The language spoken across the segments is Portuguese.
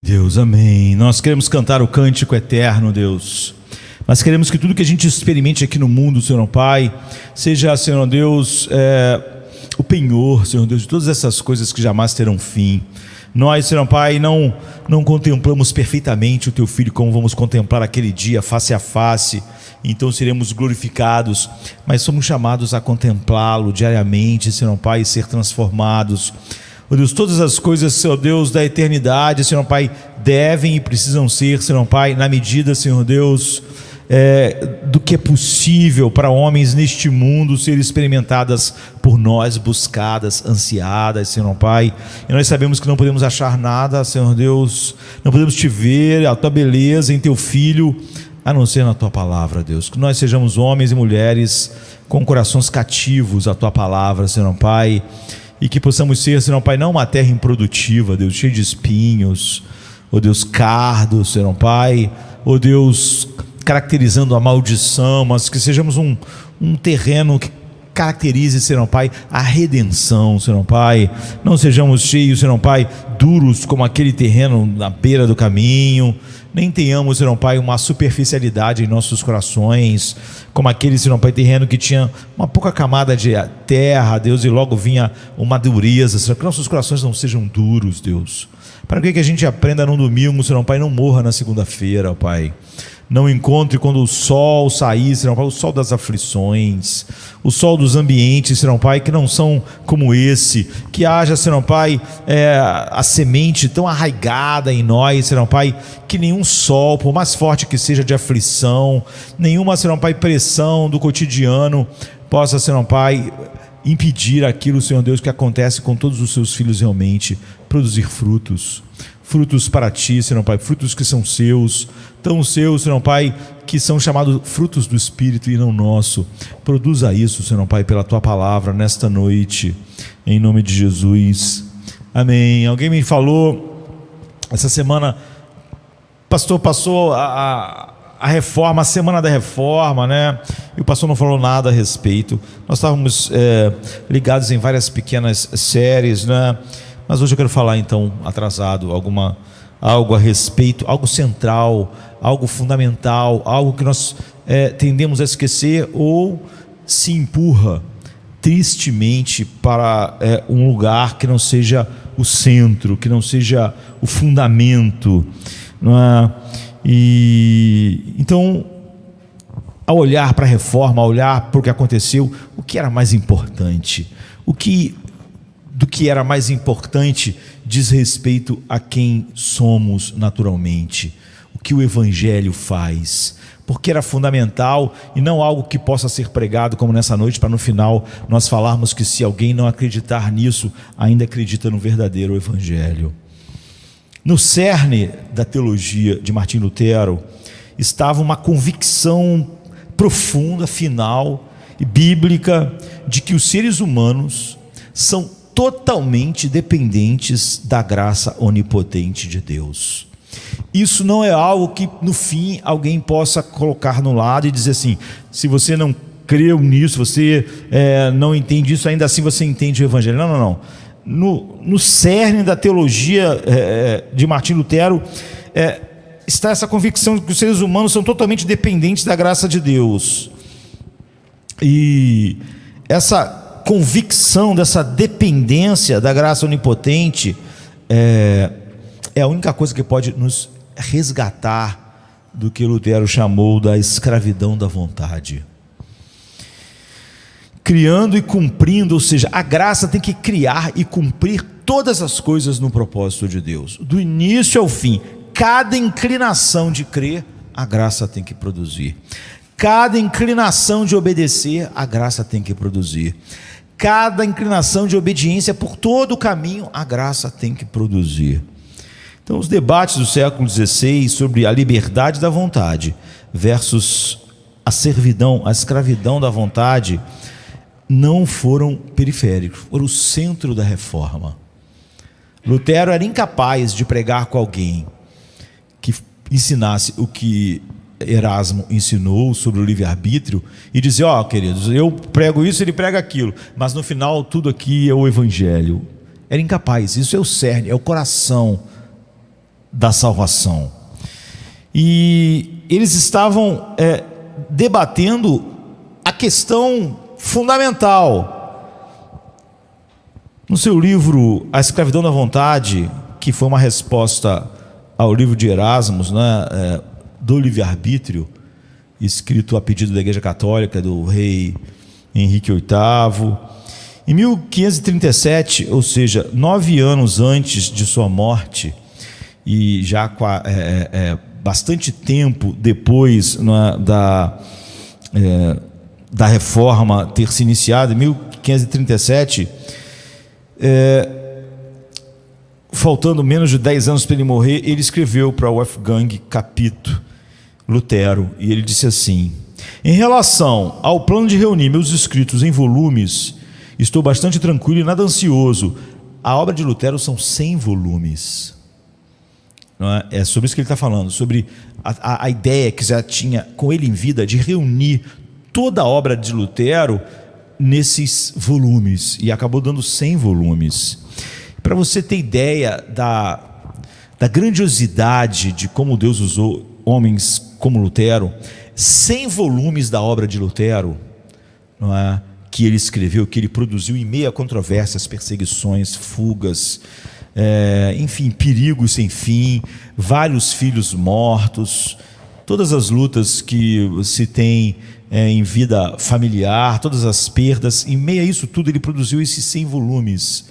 Deus, amém. Nós queremos cantar o cântico eterno, Deus. Nós queremos que tudo que a gente experimente aqui no mundo, Senhor Pai, seja, Senhor Deus, o penhor, Senhor Deus, de todas essas coisas que jamais terão fim. Nós, Senhor Pai, não contemplamos perfeitamente o Teu Filho como vamos contemplar aquele dia face a face, então seremos glorificados, mas somos chamados a contemplá-lo diariamente, Senhor Pai, e ser transformados. Ó Deus, todas as coisas, Senhor Deus, da eternidade, Senhor Pai, devem e precisam ser, Senhor Pai, na medida, Senhor Deus, do que é possível para homens neste mundo ser experimentadas por nós, buscadas, ansiadas, Senhor Pai. E nós sabemos que não podemos achar nada, Senhor Deus, não podemos te ver, a Tua beleza em Teu Filho, a não ser na Tua palavra, Deus. Que nós sejamos homens e mulheres com corações cativos à Tua palavra, Senhor Pai, e que possamos ser, Senhor Pai, não uma terra improdutiva, Deus, cheia de espinhos, ó Deus, cardos, Senhor Pai, ó Deus, caracterizando a maldição, mas que sejamos um terreno que caracterize, Senhor Pai, a redenção, Senhor Pai. Não sejamos cheios, Senhor Pai, duros como aquele terreno na beira do caminho, nem tenhamos, Senhor Pai, uma superficialidade em nossos corações, como aquele, Senhor Pai, terreno que tinha uma pouca camada de terra, Deus, e logo vinha uma dureza, Senhor, que nossos corações não sejam duros, Deus, para que a gente aprenda no domingo, Senhor Pai, não morra na segunda-feira, Pai. Não encontre quando o sol sair, Senhor Pai, o sol das aflições, o sol dos ambientes, Senhor Pai, que não são como esse, que haja, Senhor Pai, a semente tão arraigada em nós, Senhor Pai, que nenhum sol, por mais forte que seja de aflição, nenhuma, Senhor Pai, pressão do cotidiano possa, Senhor Pai, impedir aquilo, Senhor Deus, que acontece com todos os seus filhos realmente, produzir frutos para Ti, Senhor Pai, frutos que são seus, tão seus, Senhor Pai, que são chamados frutos do Espírito e não nosso. Produza isso, Senhor Pai, pela Tua palavra nesta noite, em nome de Jesus, amém. Alguém me falou essa semana, pastor, passou a reforma, a semana da reforma, né? E o pastor não falou nada a respeito. Nós estávamos ligados em várias pequenas séries, né? Mas hoje eu quero falar então, atrasado, algo a respeito, algo central, algo fundamental, algo que nós tendemos a esquecer ou se empurra tristemente para um lugar que não seja o centro, que não seja o fundamento, não é? E então, ao olhar para a reforma, ao olhar para o que aconteceu, o que era mais importante? Do que era mais importante diz respeito a quem somos naturalmente, o que o Evangelho faz, porque era fundamental e não algo que possa ser pregado como nessa noite, para no final nós falarmos que se alguém não acreditar nisso, ainda acredita no verdadeiro Evangelho. No cerne da teologia de Martim Lutero estava uma convicção profunda, final e bíblica de que os seres humanos são totalmente dependentes da graça onipotente de Deus. Isso não é algo que no fim alguém possa colocar no lado e dizer assim, se você não creu nisso, você não entende isso, ainda assim você entende o Evangelho. Não. No cerne da teologia de Martim Lutero está essa convicção de que os seres humanos são totalmente dependentes da graça de Deus. E essa convicção dessa dependência da graça onipotente é a única coisa que pode nos resgatar do que Lutero chamou da escravidão da vontade. Criando e cumprindo, ou seja, a graça tem que criar e cumprir todas as coisas no propósito de Deus, do início ao fim. Cada inclinação de crer, a graça tem que produzir. Cada inclinação de obedecer, a graça tem que produzir. Cada inclinação de obediência por todo o caminho, a graça tem que produzir. Então, os debates do século XVI sobre a liberdade da vontade versus a servidão, a escravidão da vontade, não foram periféricos, foram o centro da reforma. Lutero era incapaz de pregar com alguém que ensinasse o que Erasmo ensinou sobre o livre-arbítrio e dizer, queridos, eu prego isso, ele prega aquilo, mas no final tudo aqui é o Evangelho. Era incapaz, isso é o cerne, é o coração da salvação. E eles estavam debatendo a questão fundamental. No seu livro A Escravidão da Vontade, que foi uma resposta ao livro de Erasmus, né, do livre-arbítrio, escrito a pedido da Igreja Católica, do rei Henrique VIII, em 1537, ou seja, 9 anos antes de sua morte, e já bastante tempo depois, né, da reforma ter se iniciado, em 1537, faltando menos de 10 anos para ele morrer, ele escreveu para Wolfgang Capito, Lutero, e ele disse assim: em relação ao plano de reunir meus escritos em volumes, estou bastante tranquilo e nada ansioso. A obra de Lutero são 100 volumes. Não é? É sobre isso que ele está falando, sobre a ideia que já tinha com ele em vida de reunir toda a obra de Lutero nesses volumes, e acabou dando 100 volumes. Para você ter ideia da grandiosidade de como Deus usou homens como Lutero, 100 volumes da obra de Lutero, não é? Que ele escreveu, que ele produziu em meio a controvérsias, perseguições, fugas, enfim, perigos sem fim, vários filhos mortos, todas as lutas que se tem em vida familiar, todas as perdas. Em meio a isso tudo, ele produziu esses 100 volumes,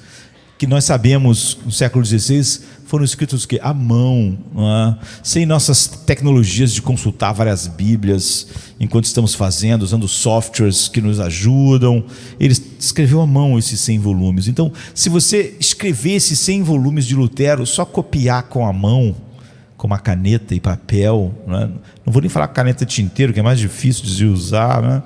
que nós sabemos, no século XVI, foram escritos à mão, não é? Sem nossas tecnologias de consultar várias bíblias enquanto estamos fazendo, usando softwares que nos ajudam. Ele escreveu à mão esses 100 volumes. Então, se você escrever esses 100 volumes de Lutero, só copiar com a mão, com uma caneta e papel, não é? Não vou nem falar caneta tinteiro, que é mais difícil de usar, né?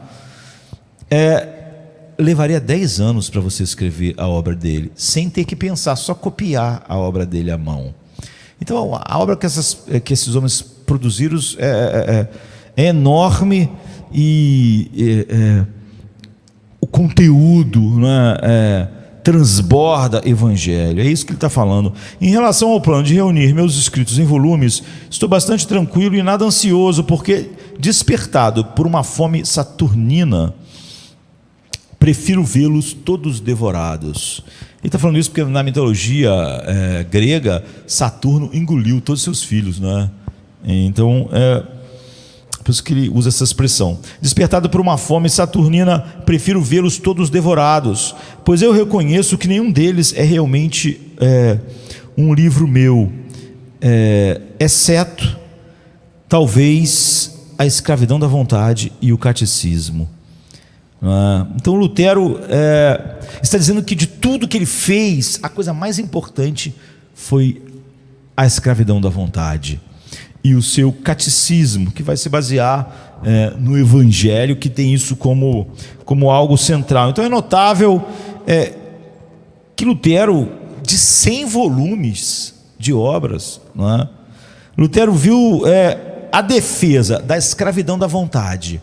Levaria 10 anos para você escrever a obra dele, sem ter que pensar, só copiar a obra dele à mão. Então, a obra que esses homens produziram é enorme, e o conteúdo, né, transborda evangelho. É isso que ele está falando. Em relação ao plano de reunir meus escritos em volumes, estou bastante tranquilo e nada ansioso, porque, despertado por uma fome saturnina, prefiro vê-los todos devorados. Ele está falando isso porque na mitologia grega, Saturno engoliu todos os seus filhos, né? Então, por isso que ele usa essa expressão. Despertado por uma fome saturnina, prefiro vê-los todos devorados, pois eu reconheço que nenhum deles é realmente um livro meu, exceto, talvez, a Escravidão da Vontade e o Catecismo. Então Lutero está dizendo que de tudo que ele fez, a coisa mais importante foi a escravidão da vontade e o seu catecismo, que vai se basear no Evangelho, que tem isso como algo central. Então é notável que Lutero, de 100 volumes de obras, não é? Lutero viu a defesa da escravidão da vontade,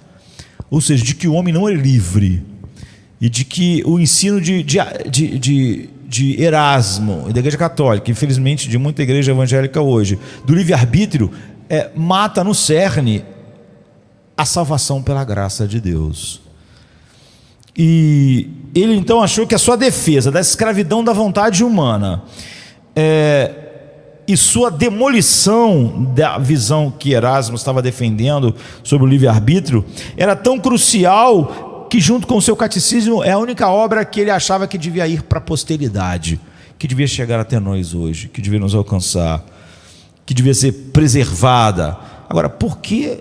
ou seja, de que o homem não é livre, e de que o ensino de Erasmo e da Igreja Católica, infelizmente de muita igreja evangélica hoje, do livre-arbítrio, mata no cerne a salvação pela graça de Deus. E ele então achou que a sua defesa da escravidão da vontade humana e sua demolição da visão que Erasmo estava defendendo sobre o livre-arbítrio era tão crucial que, junto com o seu catecismo, é a única obra que ele achava que devia ir para a posteridade, que devia chegar até nós hoje, que devia nos alcançar, que devia ser preservada. Agora, por que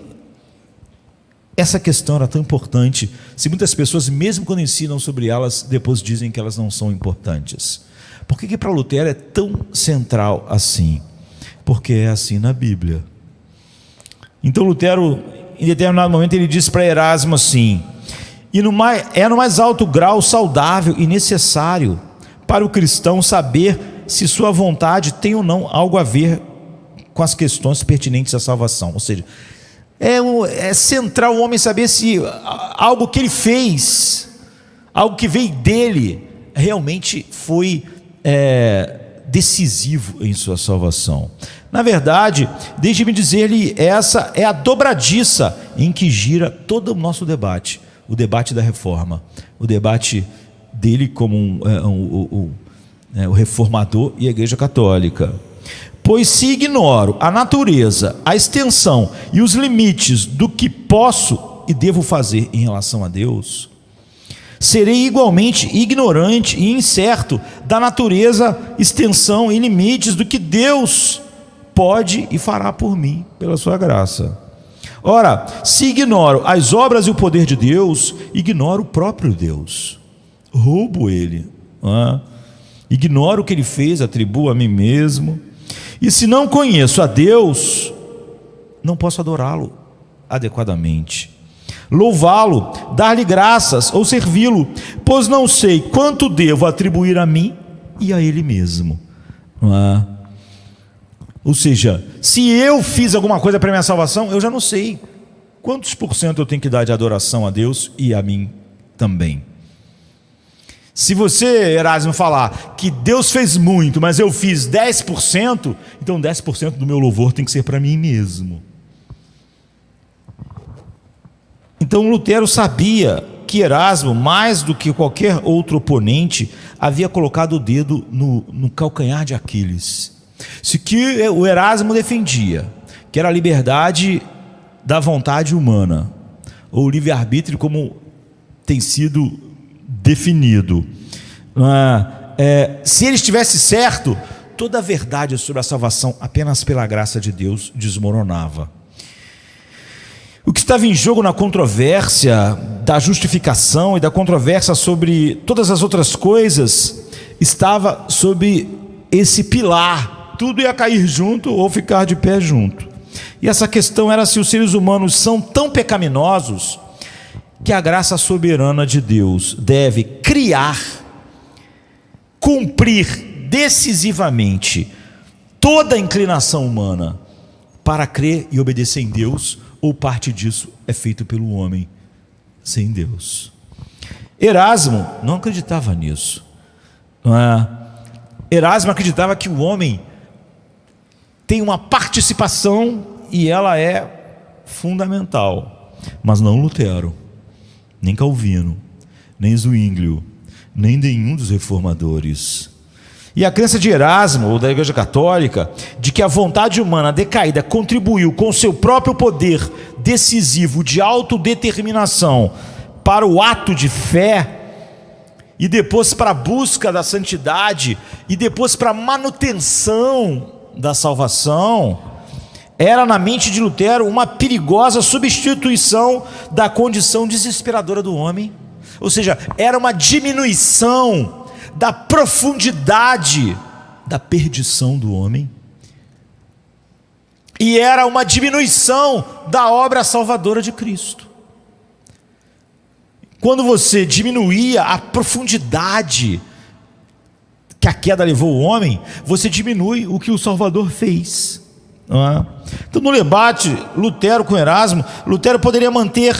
essa questão era tão importante, se muitas pessoas, mesmo quando ensinam sobre elas, depois dizem que elas não são importantes? Por que para Lutero é tão central assim? Porque é assim na Bíblia. Então Lutero, em determinado momento, ele diz para Erasmo assim: no mais alto grau saudável e necessário para o cristão saber se sua vontade tem ou não algo a ver com as questões pertinentes à salvação. Ou seja, é central o homem saber se algo que ele fez, algo que veio dele, realmente foi decisivo em sua salvação. Na verdade, deixe-me dizer-lhe, essa é a dobradiça em que gira todo o nosso debate. O debate da reforma, o debate dele como o reformador e a Igreja Católica. Pois se ignoro a natureza, a extensão e os limites do que posso e devo fazer em relação a Deus, serei igualmente ignorante e incerto da natureza, extensão e limites do que Deus pode e fará por mim, pela sua graça. Ora, se ignoro as obras e o poder de Deus, ignoro o próprio Deus, roubo ele, ignoro o que ele fez, atribuo a mim mesmo. E se não conheço a Deus, não posso adorá-lo adequadamente, louvá-lo, dar-lhe graças ou servi-lo, pois não sei quanto devo atribuir a mim e a ele mesmo. Ou seja, se eu fiz alguma coisa para minha salvação, eu já não sei quantos por cento eu tenho que dar de adoração a Deus e a mim também. Se você, Erasmo, falar que Deus fez muito, mas eu fiz 10%, então 10% do meu louvor tem que ser para mim mesmo. Então Lutero sabia que Erasmo, mais do que qualquer outro oponente, havia colocado o dedo no calcanhar de Aquiles. Se que o Erasmo defendia, que era a liberdade da vontade humana, ou o livre-arbítrio como tem sido definido, se ele estivesse certo, toda a verdade sobre a salvação apenas pela graça de Deus desmoronava. O que estava em jogo na controvérsia da justificação e da controvérsia sobre todas as outras coisas estava sobre esse pilar. Tudo ia cair junto ou ficar de pé junto. E essa questão era se os seres humanos são tão pecaminosos que a graça soberana de Deus deve criar, cumprir decisivamente toda a inclinação humana para crer e obedecer em Deus, ou parte disso é feito pelo homem sem Deus. Erasmo não acreditava nisso. Erasmo acreditava que o homem tem uma participação e ela é fundamental, mas não Lutero, nem Calvino, nem Zwinglio, nem nenhum dos reformadores. E a crença de Erasmo, ou da Igreja Católica, de que a vontade humana decaída contribuiu com seu próprio poder decisivo de autodeterminação para o ato de fé, e depois para a busca da santidade, e depois para a manutenção da salvação, era na mente de Lutero uma perigosa substituição da condição desesperadora do homem. Ou seja, era uma diminuição da profundidade da perdição do homem, e era uma diminuição da obra salvadora de Cristo. Quando você diminuía a profundidade que a queda levou o homem, você diminui o que o Salvador fez. Então, no debate Lutero com Erasmo, Lutero poderia manter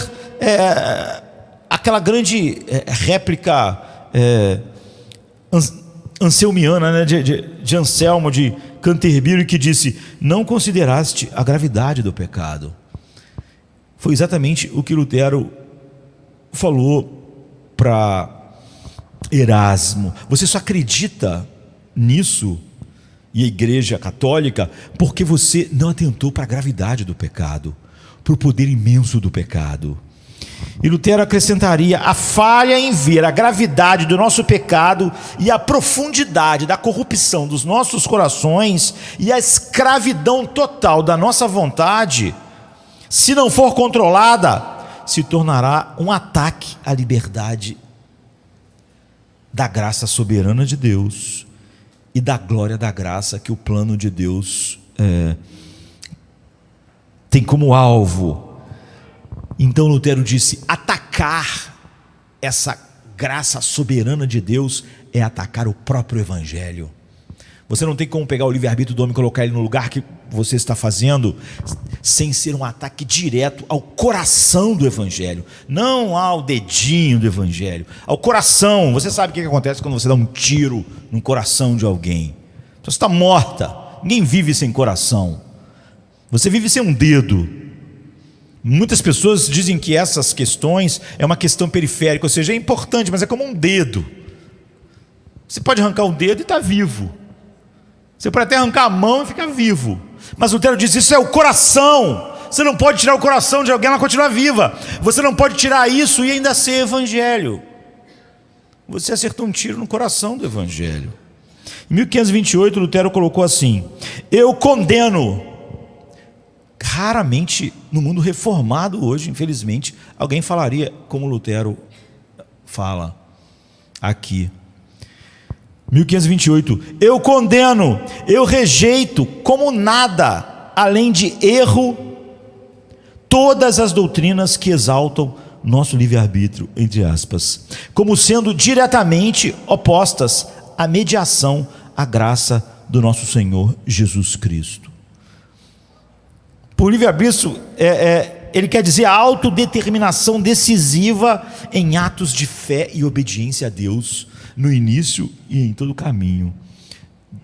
aquela grande réplica anselmiana, né, de Anselmo de Canterbury, que disse: não consideraste a gravidade do pecado. Foi exatamente o que Lutero falou para Erasmo. Você só acredita nisso, e a Igreja Católica, porque você não atentou para a gravidade do pecado, para o poder imenso do pecado. E Lutero acrescentaria: a falha em ver a gravidade do nosso pecado e a profundidade da corrupção dos nossos corações e a escravidão total da nossa vontade, se não for controlada, se tornará um ataque à liberdade da graça soberana de Deus e da glória da graça que o plano de Deus tem como alvo. Então Lutero disse: atacar essa graça soberana de Deus é atacar o próprio Evangelho. Você não tem como pegar o livre-arbítrio do homem e colocar ele no lugar que você está fazendo sem ser um ataque direto ao coração do Evangelho, não ao dedinho do Evangelho, ao coração. Você sabe o que acontece quando você dá um tiro no coração de alguém? Você está morta, Ninguém vive sem coração. Você vive sem um dedo. Muitas pessoas dizem que essas questões é uma questão periférica, ou seja, é importante, mas é como um dedo. Você pode arrancar o dedo e está vivo. Você pode até arrancar a mão e ficar vivo. Mas Lutero diz: isso é o coração. Você não pode tirar o coração de alguém, ela continua viva. Você não pode tirar isso e ainda ser evangelho. Você acertou um tiro no coração do evangelho. Em 1528, Lutero colocou assim: eu condeno. Raramente no mundo reformado hoje, infelizmente, alguém falaria como Lutero fala aqui. 1528, eu condeno, eu rejeito como nada, além de erro, todas as doutrinas que exaltam nosso livre-arbítrio, entre aspas, como sendo diretamente opostas à mediação, à graça do nosso Senhor Jesus Cristo. Por livre-arbítrio, ele quer dizer a autodeterminação decisiva em atos de fé e obediência a Deus, no início e em todo o caminho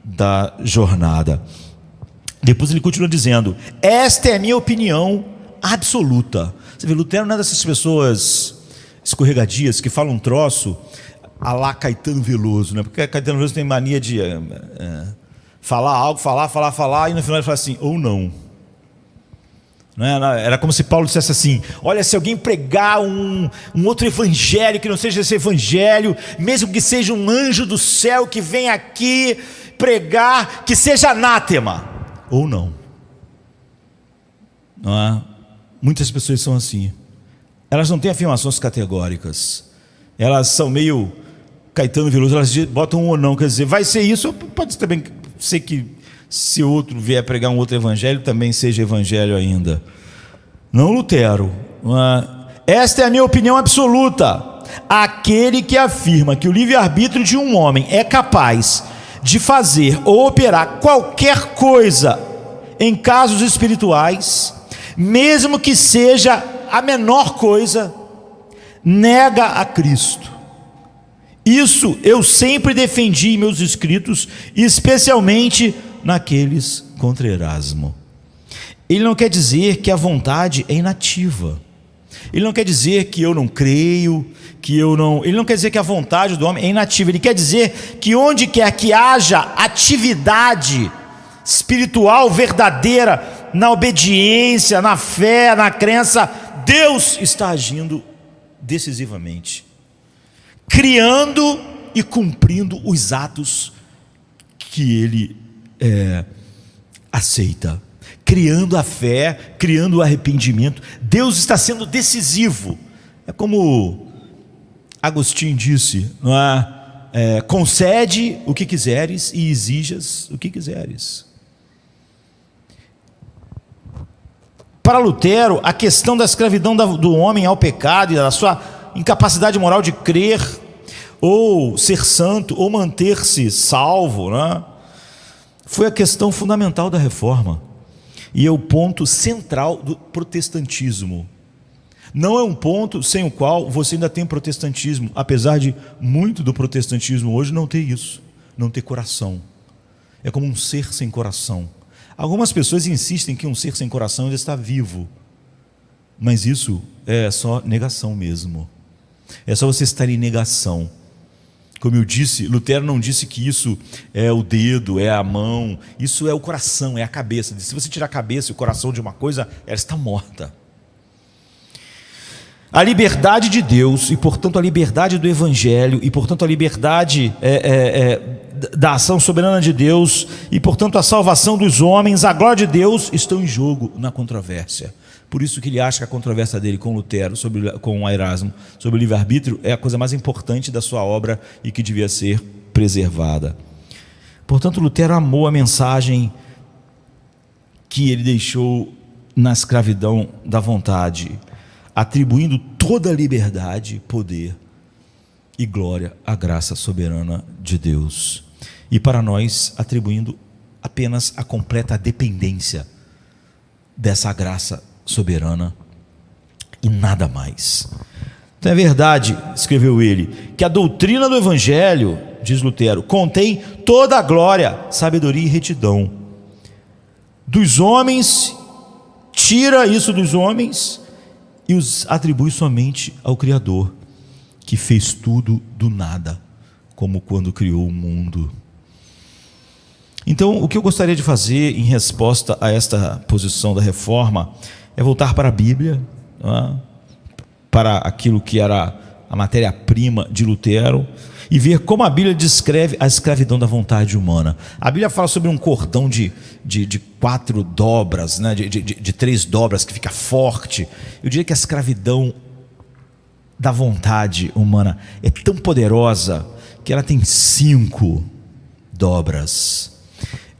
da jornada. Depois ele continua dizendo: esta é a minha opinião absoluta. Você vê, Lutero não é dessas pessoas escorregadias que falam um troço a lá Caetano Veloso, né? Porque Caetano Veloso tem mania de falar algo, falar, e no final ele fala assim, ou não. Era como se Paulo dissesse assim: olha, se alguém pregar um outro evangelho que não seja esse evangelho, mesmo que seja um anjo do céu que vem aqui pregar, que seja anátema, ou não. Não é? Muitas pessoas são assim. Elas não têm afirmações categóricas. Elas são meio Caetano Veloso, elas botam um ou não, quer dizer, vai ser isso, pode também ser que se outro vier pregar um outro evangelho, também seja evangelho ainda. Não Lutero. Esta é a minha opinião absoluta. Aquele que afirma que o livre-arbítrio de um homem é capaz de fazer ou operar qualquer coisa em casos espirituais, mesmo que seja a menor coisa, nega a Cristo. Isso eu sempre defendi em meus escritos, especialmente naqueles contra Erasmo. Ele não quer dizer que a vontade é inativa. Ele não quer dizer que eu não creio, ele não quer dizer que a vontade do homem é inativa. Ele quer dizer que onde quer que haja atividade espiritual verdadeira, na obediência, na fé, na crença, Deus está agindo decisivamente, criando e cumprindo os atos que Ele aceita, criando a fé, criando o arrependimento. Deus está sendo decisivo. É como Agostinho disse, não é? Concede o que quiseres e exijas o que quiseres. Para Lutero, a questão da escravidão do homem ao pecado e da sua incapacidade moral de crer, ou ser santo, ou manter-se salvo, né? Foi a questão fundamental da reforma, e é o ponto central do protestantismo. Não é um ponto sem o qual você ainda tem protestantismo, apesar de muito do protestantismo hoje não ter isso, não ter coração. É como um ser sem coração. Algumas pessoas insistem que um ser sem coração ainda está vivo, mas isso é só negação mesmo. É só você estar em negação. Como eu disse, Lutero não disse que isso é o dedo, é a mão, isso é o coração, é a cabeça. Se você tirar a cabeça e o coração de uma coisa, ela está morta. A liberdade de Deus, e portanto a liberdade do Evangelho, e portanto a liberdade da ação soberana de Deus, e portanto a salvação dos homens, a glória de Deus, estão em jogo na controvérsia. Por isso que ele acha que a controvérsia dele com Lutero, com Erasmo, sobre o livre-arbítrio, é a coisa mais importante da sua obra e que devia ser preservada. Portanto, Lutero amou a mensagem que ele deixou na escravidão da vontade, atribuindo toda a liberdade, poder e glória à graça soberana de Deus. E para nós, atribuindo apenas a completa dependência dessa graça soberana e nada mais. Então é verdade, escreveu ele, que a doutrina do Evangelho, diz Lutero, contém toda a glória, sabedoria e retidão. dos homens, tira isso dos homens e os atribui somente ao Criador, que fez tudo do nada, como quando criou o mundo. Então, o que eu gostaria de fazer em resposta a esta posição da reforma é voltar para a Bíblia, para aquilo que era a matéria-prima de Lutero, e ver como a Bíblia descreve a escravidão da vontade humana. A Bíblia fala sobre um cordão de 4 dobras, né? de 3 dobras, que fica forte. Eu diria que a escravidão da vontade humana é tão poderosa que ela tem 5 dobras.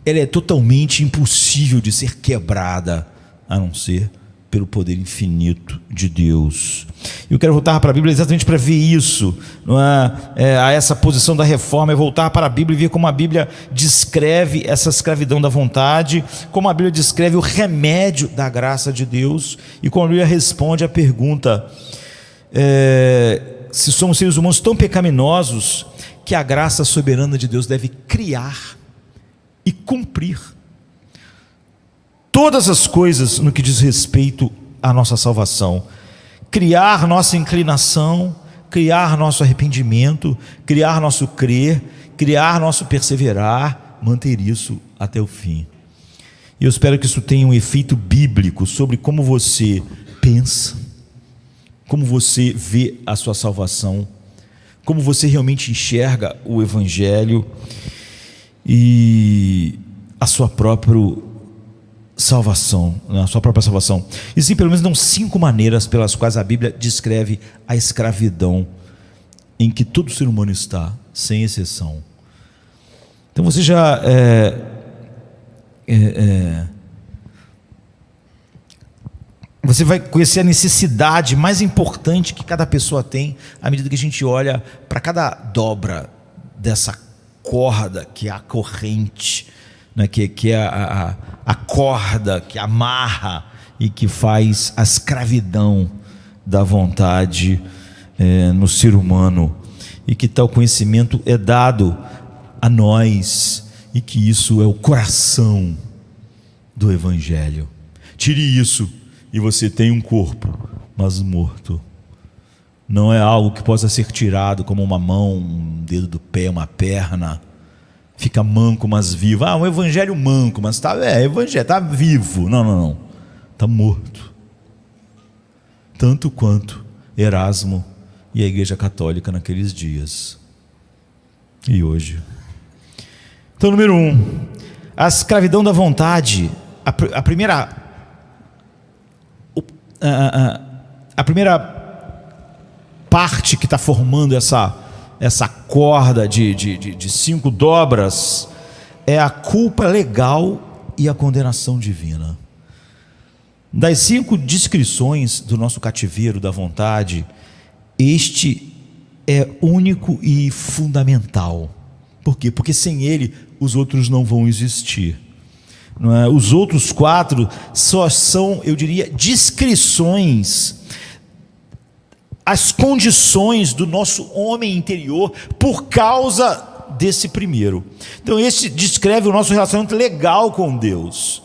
Ela é totalmente impossível de ser quebrada, a não ser pelo poder infinito de Deus. Eu quero voltar para a Bíblia exatamente para ver isso, não é? A essa posição da reforma, é voltar para a Bíblia e ver como a Bíblia descreve essa escravidão da vontade, como a Bíblia descreve o remédio da graça de Deus, e como a Bíblia responde à pergunta, se somos seres humanos tão pecaminosos que a graça soberana de Deus deve criar e cumprir todas as coisas no que diz respeito à nossa salvação, criar nossa inclinação, criar nosso arrependimento, criar nosso crer, criar nosso perseverar, manter isso até o fim. E eu espero que isso tenha um efeito bíblico sobre como você pensa, como você vê a sua salvação, como você realmente enxerga o Evangelho e a sua própria salvação, a sua própria salvação. Existem pelo menos não 5 maneiras pelas quais a Bíblia descreve a escravidão em que todo ser humano está, sem exceção. Então você já você vai conhecer a necessidade mais importante que cada pessoa tem à medida que a gente olha para cada dobra dessa corda, que é a corrente, né, que é a corda que amarra e que faz a escravidão da vontade no ser humano, e que tal conhecimento é dado a nós, e que isso é o coração do Evangelho. Tire isso e você tem um corpo, mas morto. Não é algo que possa ser tirado como uma mão, um dedo do pé, uma perna. Fica manco, mas vivo. Um evangelho manco, mas evangelho, está vivo. Não. Está morto. Tanto quanto Erasmo e a Igreja Católica naqueles dias. E hoje. Então, número 1, a escravidão da vontade. A primeira parte que está formando essa corda de 5 dobras é a culpa legal e a condenação divina. Das 5 descrições do nosso cativeiro da vontade, este é único e fundamental. Por quê? Porque sem ele os outros não vão existir. Não é? Os outros 4 só são, eu diria, descrições, as condições do nosso homem interior por causa desse primeiro. Então esse descreve o nosso relacionamento legal com Deus.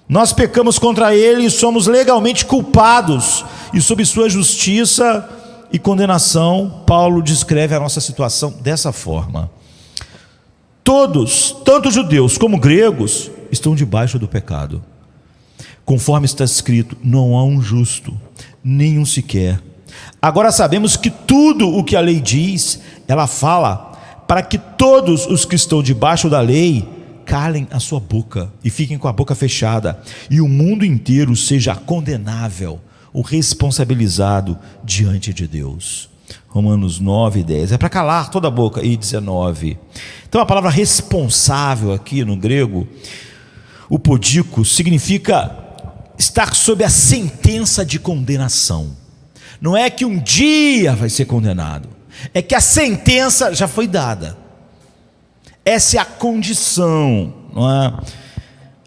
Nós pecamos contra Ele e somos legalmente culpados, e sob sua justiça e condenação, Paulo descreve a nossa situação dessa forma. Todos, tanto judeus como gregos, estão debaixo do pecado. Conforme está escrito, não há um justo, nenhum sequer. Agora sabemos que tudo o que a lei diz, ela fala para que todos os que estão debaixo da lei calem a sua boca e fiquem com a boca fechada, e o mundo inteiro seja condenável ou responsabilizado diante de Deus. Romanos 9 e 10, é para calar toda a boca. E 19, então a palavra responsável aqui no grego, o podíco, significa estar sob a sentença de condenação. Não é que um dia vai ser condenado, é que a sentença já foi dada. Essa é a condição, não é?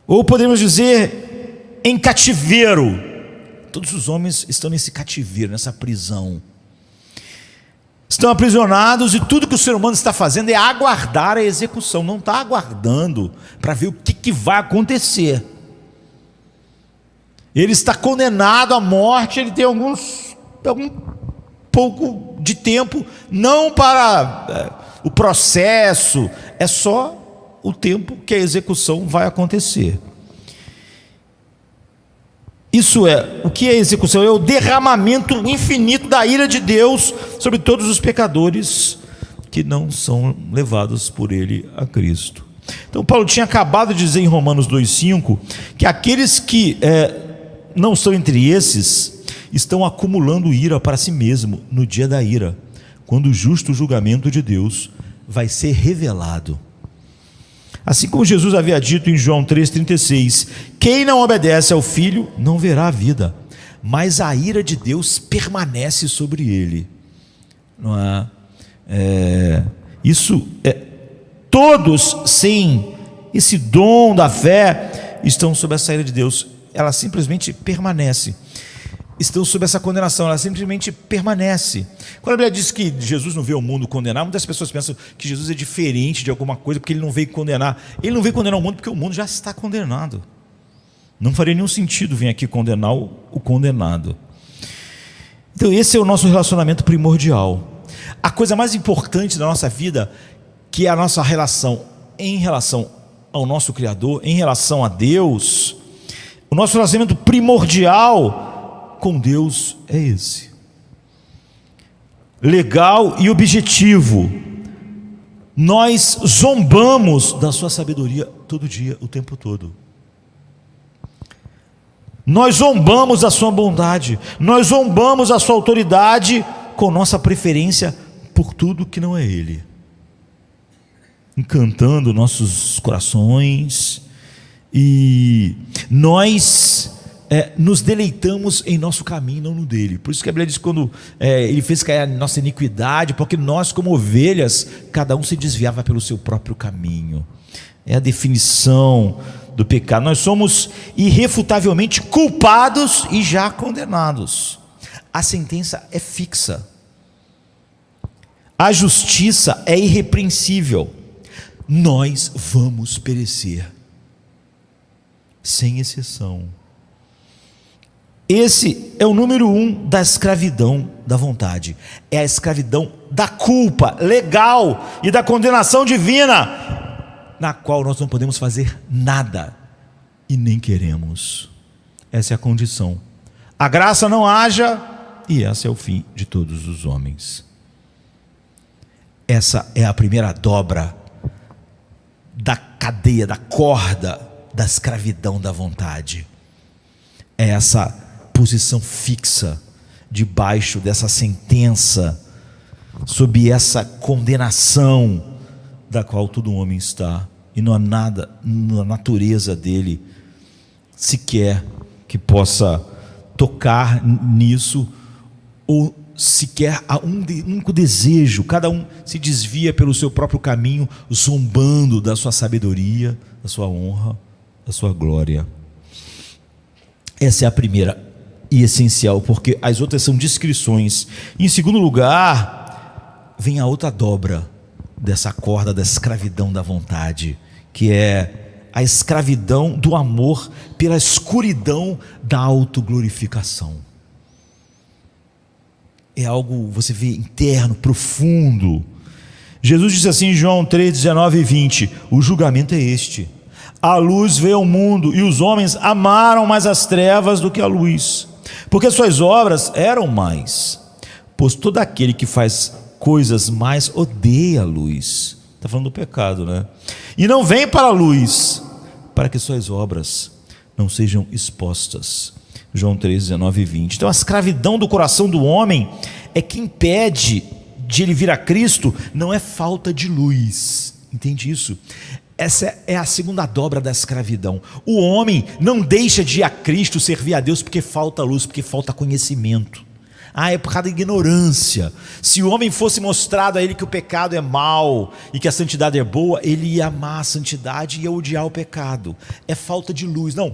Ou podemos dizer, em cativeiro. Todos os homens estão nesse cativeiro, nessa prisão. Estão aprisionados, e tudo que o ser humano está fazendo é aguardar a execução. Não está aguardando para ver o que vai acontecer. ele está condenado à morte, ele tem algum pouco de tempo, não para o processo, é só o tempo que a execução vai acontecer. Isso é, o que é execução? É o derramamento infinito da ira de Deus sobre todos os pecadores que não são levados por ele a Cristo. Então Paulo tinha acabado de dizer em Romanos 2,5 que aqueles que não estão entre esses estão acumulando ira para si mesmo no dia da ira, quando o justo julgamento de Deus vai ser revelado. Assim como Jesus havia dito em João 3,36: quem não obedece ao Filho não verá a vida, mas a ira de Deus permanece sobre ele. Não é? Todos sem esse dom da fé estão sob essa ira de Deus. Ela simplesmente permanece. Estão sob essa condenação, ela simplesmente permanece. Quando a Bíblia diz que Jesus não veio o mundo condenar, muitas pessoas pensam que Jesus é diferente de alguma coisa porque ele não veio condenar. Ele não veio condenar o mundo porque o mundo já está condenado. Não faria nenhum sentido vir aqui condenar o condenado. Então esse é o nosso relacionamento primordial. A coisa mais importante da nossa vida, que é a nossa relação em relação ao nosso Criador, em relação a Deus, o nosso relacionamento primordial com Deus é esse, legal e objetivo. Nós zombamos da sua sabedoria todo dia, o tempo todo. Nós zombamos da sua bondade, nós zombamos da sua autoridade com nossa preferência por tudo que não é Ele, encantando nossos corações, e nós nos deleitamos em nosso caminho, não no dele. Por isso que a Bíblia diz, quando ele fez cair a nossa iniquidade, porque nós como ovelhas, cada um se desviava pelo seu próprio caminho. É a definição do pecado. Nós somos irrefutavelmente culpados e já condenados. A sentença é fixa, a justiça é irrepreensível. Nós vamos perecer, sem exceção. Esse é o número 1 da escravidão da vontade. É a escravidão da culpa legal e da condenação divina, na qual nós não podemos fazer nada e nem queremos. Essa é a condição. A graça não haja, e esse é o fim de todos os homens. Essa é a primeira dobra da cadeia, da corda da escravidão da vontade. É essa posição fixa debaixo dessa sentença, sob essa condenação da qual todo homem está, e não há nada na natureza dele sequer que possa tocar nisso, ou sequer há um único desejo. Cada um se desvia pelo seu próprio caminho, zombando da sua sabedoria, da sua honra, da sua glória. Essa é a primeira e essencial, porque as outras são descrições. Em segundo lugar, vem a outra dobra dessa corda da escravidão da vontade, que é a escravidão do amor pela escuridão da autoglorificação. É algo, você vê, interno, profundo. Jesus disse assim em João 3, 19 e 20: o julgamento é este: a luz veio ao mundo, e os homens amaram mais as trevas do que a luz, porque suas obras eram más. Pois todo aquele que faz coisas más odeia a luz. Está falando do pecado, né? E não vem para a luz, para que suas obras não sejam expostas. João 3, 19 e 20. Então a escravidão do coração do homem é que impede de ele vir a Cristo. Não é falta de luz, entende isso? Essa é a segunda dobra da escravidão. O homem não deixa de ir a Cristo, servir a Deus, porque falta luz, porque falta conhecimento. É por causa da ignorância. Se o homem fosse mostrado a ele que o pecado é mau e que a santidade é boa, ele ia amar a santidade e ia odiar o pecado. É falta de luz. Não,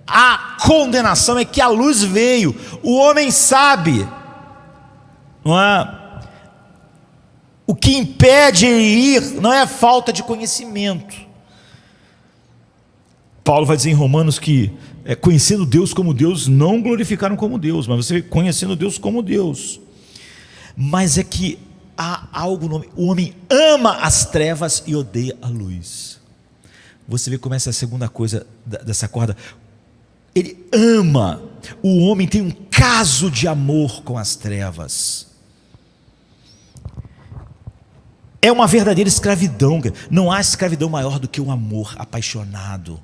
a condenação é que a luz veio. O homem sabe, não é? O que impede ele ir não é a falta de conhecimento. Paulo vai dizer em Romanos que conhecendo Deus como Deus, não glorificaram como Deus, mas você conhecendo Deus como Deus. Mas é que há algo no homem. O homem ama as trevas e odeia a luz. Você vê como essa é a segunda coisa dessa corda. Ele ama. O homem tem um caso de amor com as trevas. É uma verdadeira escravidão. Não há escravidão maior do que o amor apaixonado,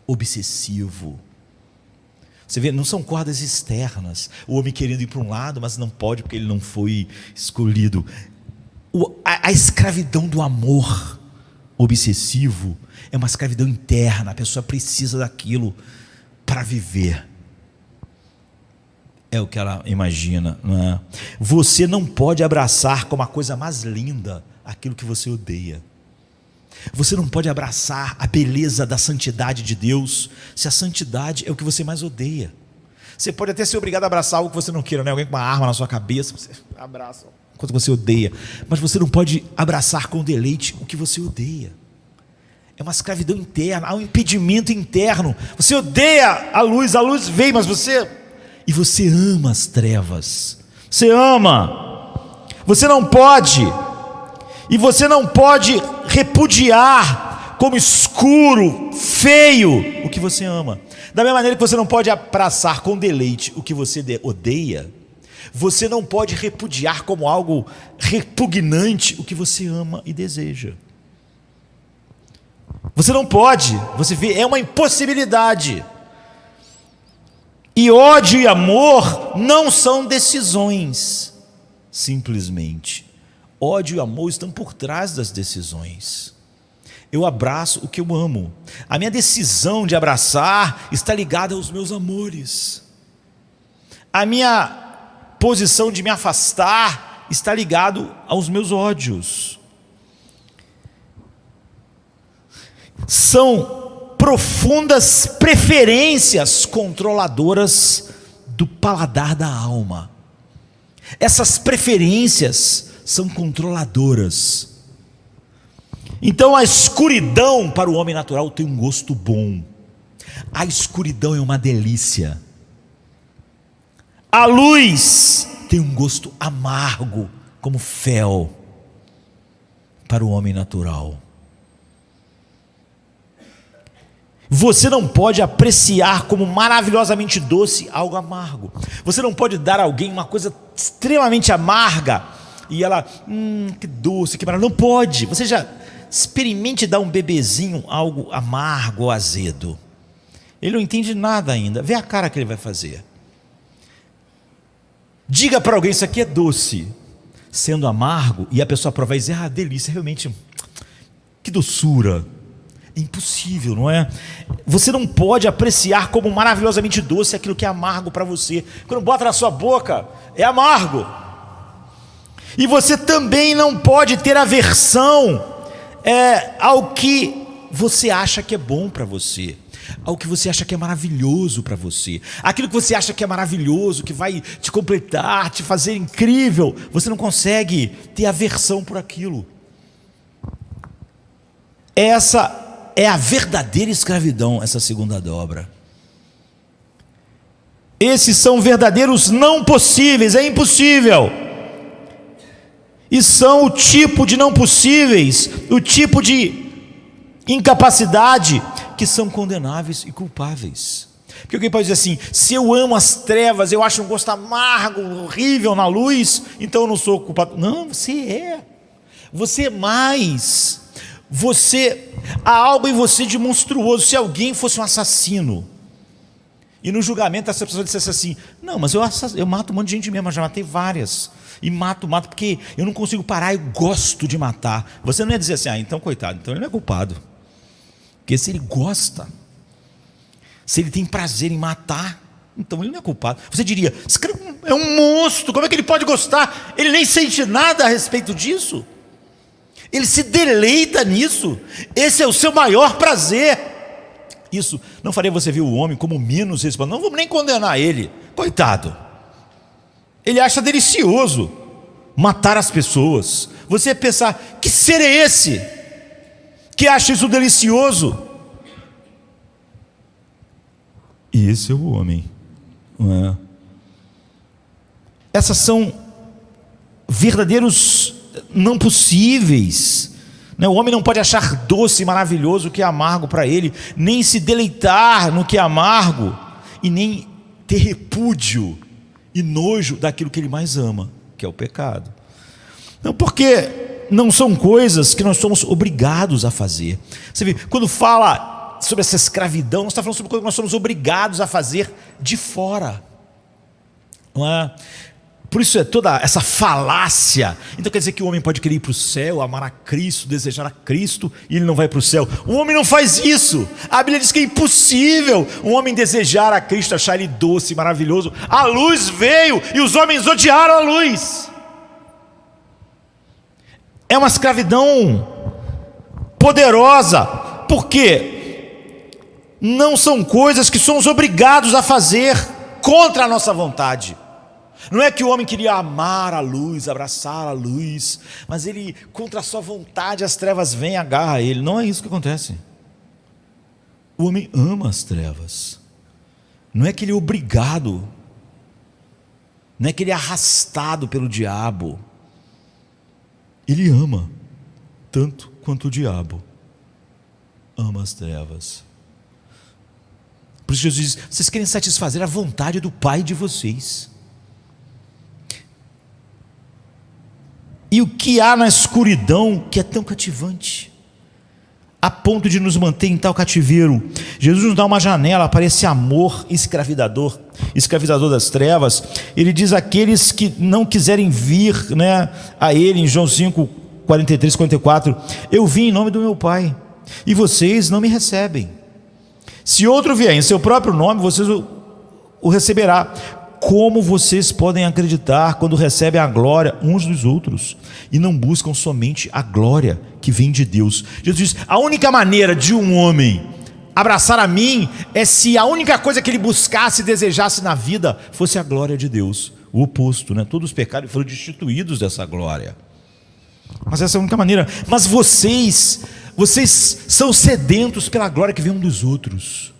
obsessivo. Você vê, não são cordas externas. O homem querendo ir para um lado, mas não pode porque ele não foi escolhido. A escravidão do amor obsessivo é uma escravidão interna. A pessoa precisa daquilo para viver. É o que ela imagina, não é? Você não pode abraçar como a coisa mais linda aquilo que você odeia. Você não pode abraçar a beleza da santidade de Deus se a santidade é o que você mais odeia. Você pode até ser obrigado a abraçar algo que você não queira, né? Alguém com uma arma na sua cabeça, você abraça quando você odeia, mas você não pode abraçar com deleite o que você odeia. É uma escravidão interna, há um impedimento interno. Você odeia a luz veio, mas você ama as trevas. Você ama. Você não pode. E você não pode repudiar como escuro, feio, o que você ama. Da mesma maneira que você não pode abraçar com deleite o que você odeia, você não pode repudiar como algo repugnante o que você ama e deseja. Você não pode, você vê, é uma impossibilidade. E ódio e amor não são decisões, simplesmente. Ódio e amor estão por trás das decisões. Eu abraço o que eu amo. A minha decisão de abraçar está ligada aos meus amores. A minha posição de me afastar está ligado aos meus ódios. São profundas preferências controladoras do paladar da alma. Essas preferências são controladoras. Então a escuridão para o homem natural tem um gosto bom. A escuridão é uma delícia. A luz tem um gosto amargo, como fel, para o homem natural. Você não pode apreciar como maravilhosamente doce algo amargo. Você não pode dar a alguém uma coisa extremamente amarga e ela, que doce, que maravilha. Não pode. Você já experimente dar um bebezinho algo amargo ou azedo. Ele não entende nada ainda. Vê a cara que ele vai fazer. Diga para alguém, isso aqui é doce, sendo amargo, e a pessoa provar e dizer, delícia, realmente, que doçura. É impossível, não é? Você não pode apreciar como maravilhosamente doce aquilo que é amargo para você. Quando bota na sua boca, é amargo. E você também não pode ter aversão ao que você acha que é bom para você, ao que você acha que é maravilhoso para você. Aquilo que você acha que é maravilhoso, que vai te completar, te fazer incrível, você não consegue ter aversão por aquilo. Essa é a verdadeira escravidão, essa segunda dobra. Esses são verdadeiros não possíveis, é impossível. E são o tipo de não possíveis, o tipo de incapacidade que são condenáveis e culpáveis. Porque alguém pode dizer assim, se eu amo as trevas, eu acho um gosto amargo, horrível na luz, então eu não sou culpado. Não, você é mais. Há algo em você de monstruoso. Se alguém fosse um assassino e no julgamento essa pessoa dissesse assim, não, mas eu mato um monte de gente mesmo, eu já matei várias, e mato porque eu não consigo parar, eu gosto de matar. Você não ia dizer assim, então coitado, então ele não é culpado, porque se ele gosta, se ele tem prazer em matar, então ele não é culpado. Você diria, esse cara é um monstro, como é que ele pode gostar? Ele nem sente nada a respeito disso. Ele se deleita nisso. Esse é o seu maior prazer. Isso não faria você ver o homem como menos responsável. Não vamos nem condenar ele, coitado. Ele acha delicioso matar as pessoas. Você pensar, que ser é esse que acha isso delicioso? E esse é o homem, não é? Essas são verdadeiros não possíveis, né? O homem não pode achar doce e maravilhoso o que é amargo para ele, nem se deleitar no que é amargo, e nem ter repúdio e nojo daquilo que ele mais ama, que é o pecado. Não, porque não são coisas que nós somos obrigados a fazer. Você vê, quando fala sobre essa escravidão, nós estamos falando sobre coisas que nós somos obrigados a fazer de fora, não é? Por isso é toda essa falácia. Então quer dizer que o homem pode querer ir para o céu, amar a Cristo, desejar a Cristo, e ele não vai para o céu. O homem não faz isso. A Bíblia diz que é impossível um homem desejar a Cristo, achar ele doce, maravilhoso. A luz veio e os homens odiaram a luz. É uma escravidão poderosa. Por quê? Não são coisas que somos obrigados a fazer contra a nossa vontade. Não é que o homem queria amar a luz, abraçar a luz, mas ele, contra a sua vontade, as trevas vêm e agarram ele. Não é isso que acontece. O homem ama as trevas. Não é que ele é obrigado, não é que ele é arrastado pelo diabo. Ele ama, tanto quanto o diabo ama as trevas. Por isso Jesus diz: vocês querem satisfazer a vontade do Pai de vocês. E o que há na escuridão que é tão cativante, a ponto de nos manter em tal cativeiro? Jesus nos dá uma janela para esse amor escravizador das trevas. Ele diz àqueles que não quiserem vir, né, a Ele, em João 5, 43, 44, eu vim em nome do meu Pai, e vocês não me recebem. Se outro vier em seu próprio nome, vocês o receberá. Como vocês podem acreditar quando recebem a glória uns dos outros e não buscam somente a glória que vem de Deus? Jesus diz: a única maneira de um homem abraçar a mim é se a única coisa que ele buscasse e desejasse na vida fosse a glória de Deus. O oposto, né? Todos os pecados foram destituídos dessa glória. Mas essa é a única maneira. Mas vocês são sedentos pela glória que vem um dos outros.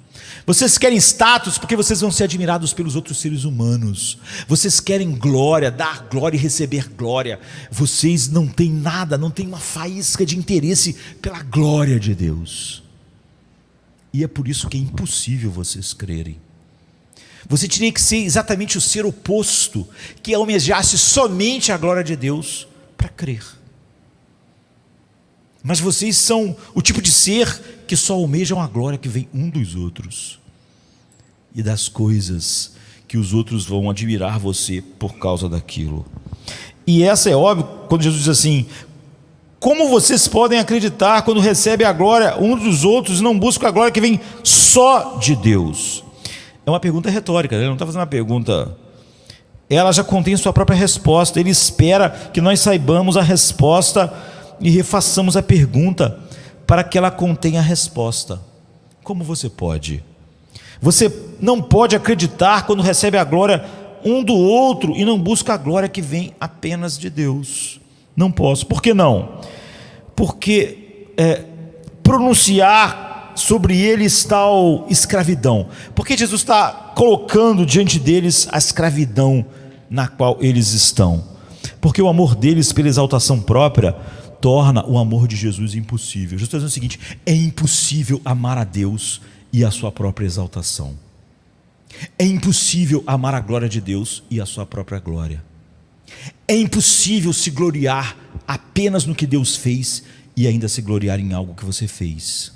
Vocês querem status porque vocês vão ser admirados pelos outros seres humanos. Vocês querem glória, dar glória e receber glória. Vocês não têm nada, não têm uma faísca de interesse pela glória de Deus. E é por isso que é impossível vocês crerem. Você teria que ser exatamente o ser oposto, que almejasse somente a glória de Deus para crer. Mas vocês são o tipo de ser que só almejam a glória que vem um dos outros e das coisas que os outros vão admirar você por causa daquilo. E essa é óbvio quando Jesus diz assim: como vocês podem acreditar quando recebem a glória uns dos outros e não buscam a glória que vem só de Deus? É uma pergunta retórica, ele não está fazendo uma pergunta, ela já contém sua própria resposta. Ele espera que nós saibamos a resposta e refaçamos a pergunta para que ela contenha a resposta. Como você pode? Você não pode acreditar quando recebe a glória um do outro e não busca a glória que vem apenas de Deus. Não posso. Por que não? Porque pronunciar sobre eles tal escravidão. Porque Jesus está colocando diante deles a escravidão na qual eles estão. Porque o amor deles pela exaltação própria torna o amor de Jesus impossível. Jesus está dizendo o seguinte: é impossível amar a Deus e a sua própria exaltação. É impossível amar a glória de Deus e a sua própria glória. É impossível se gloriar apenas no que Deus fez e ainda se gloriar em algo que você fez.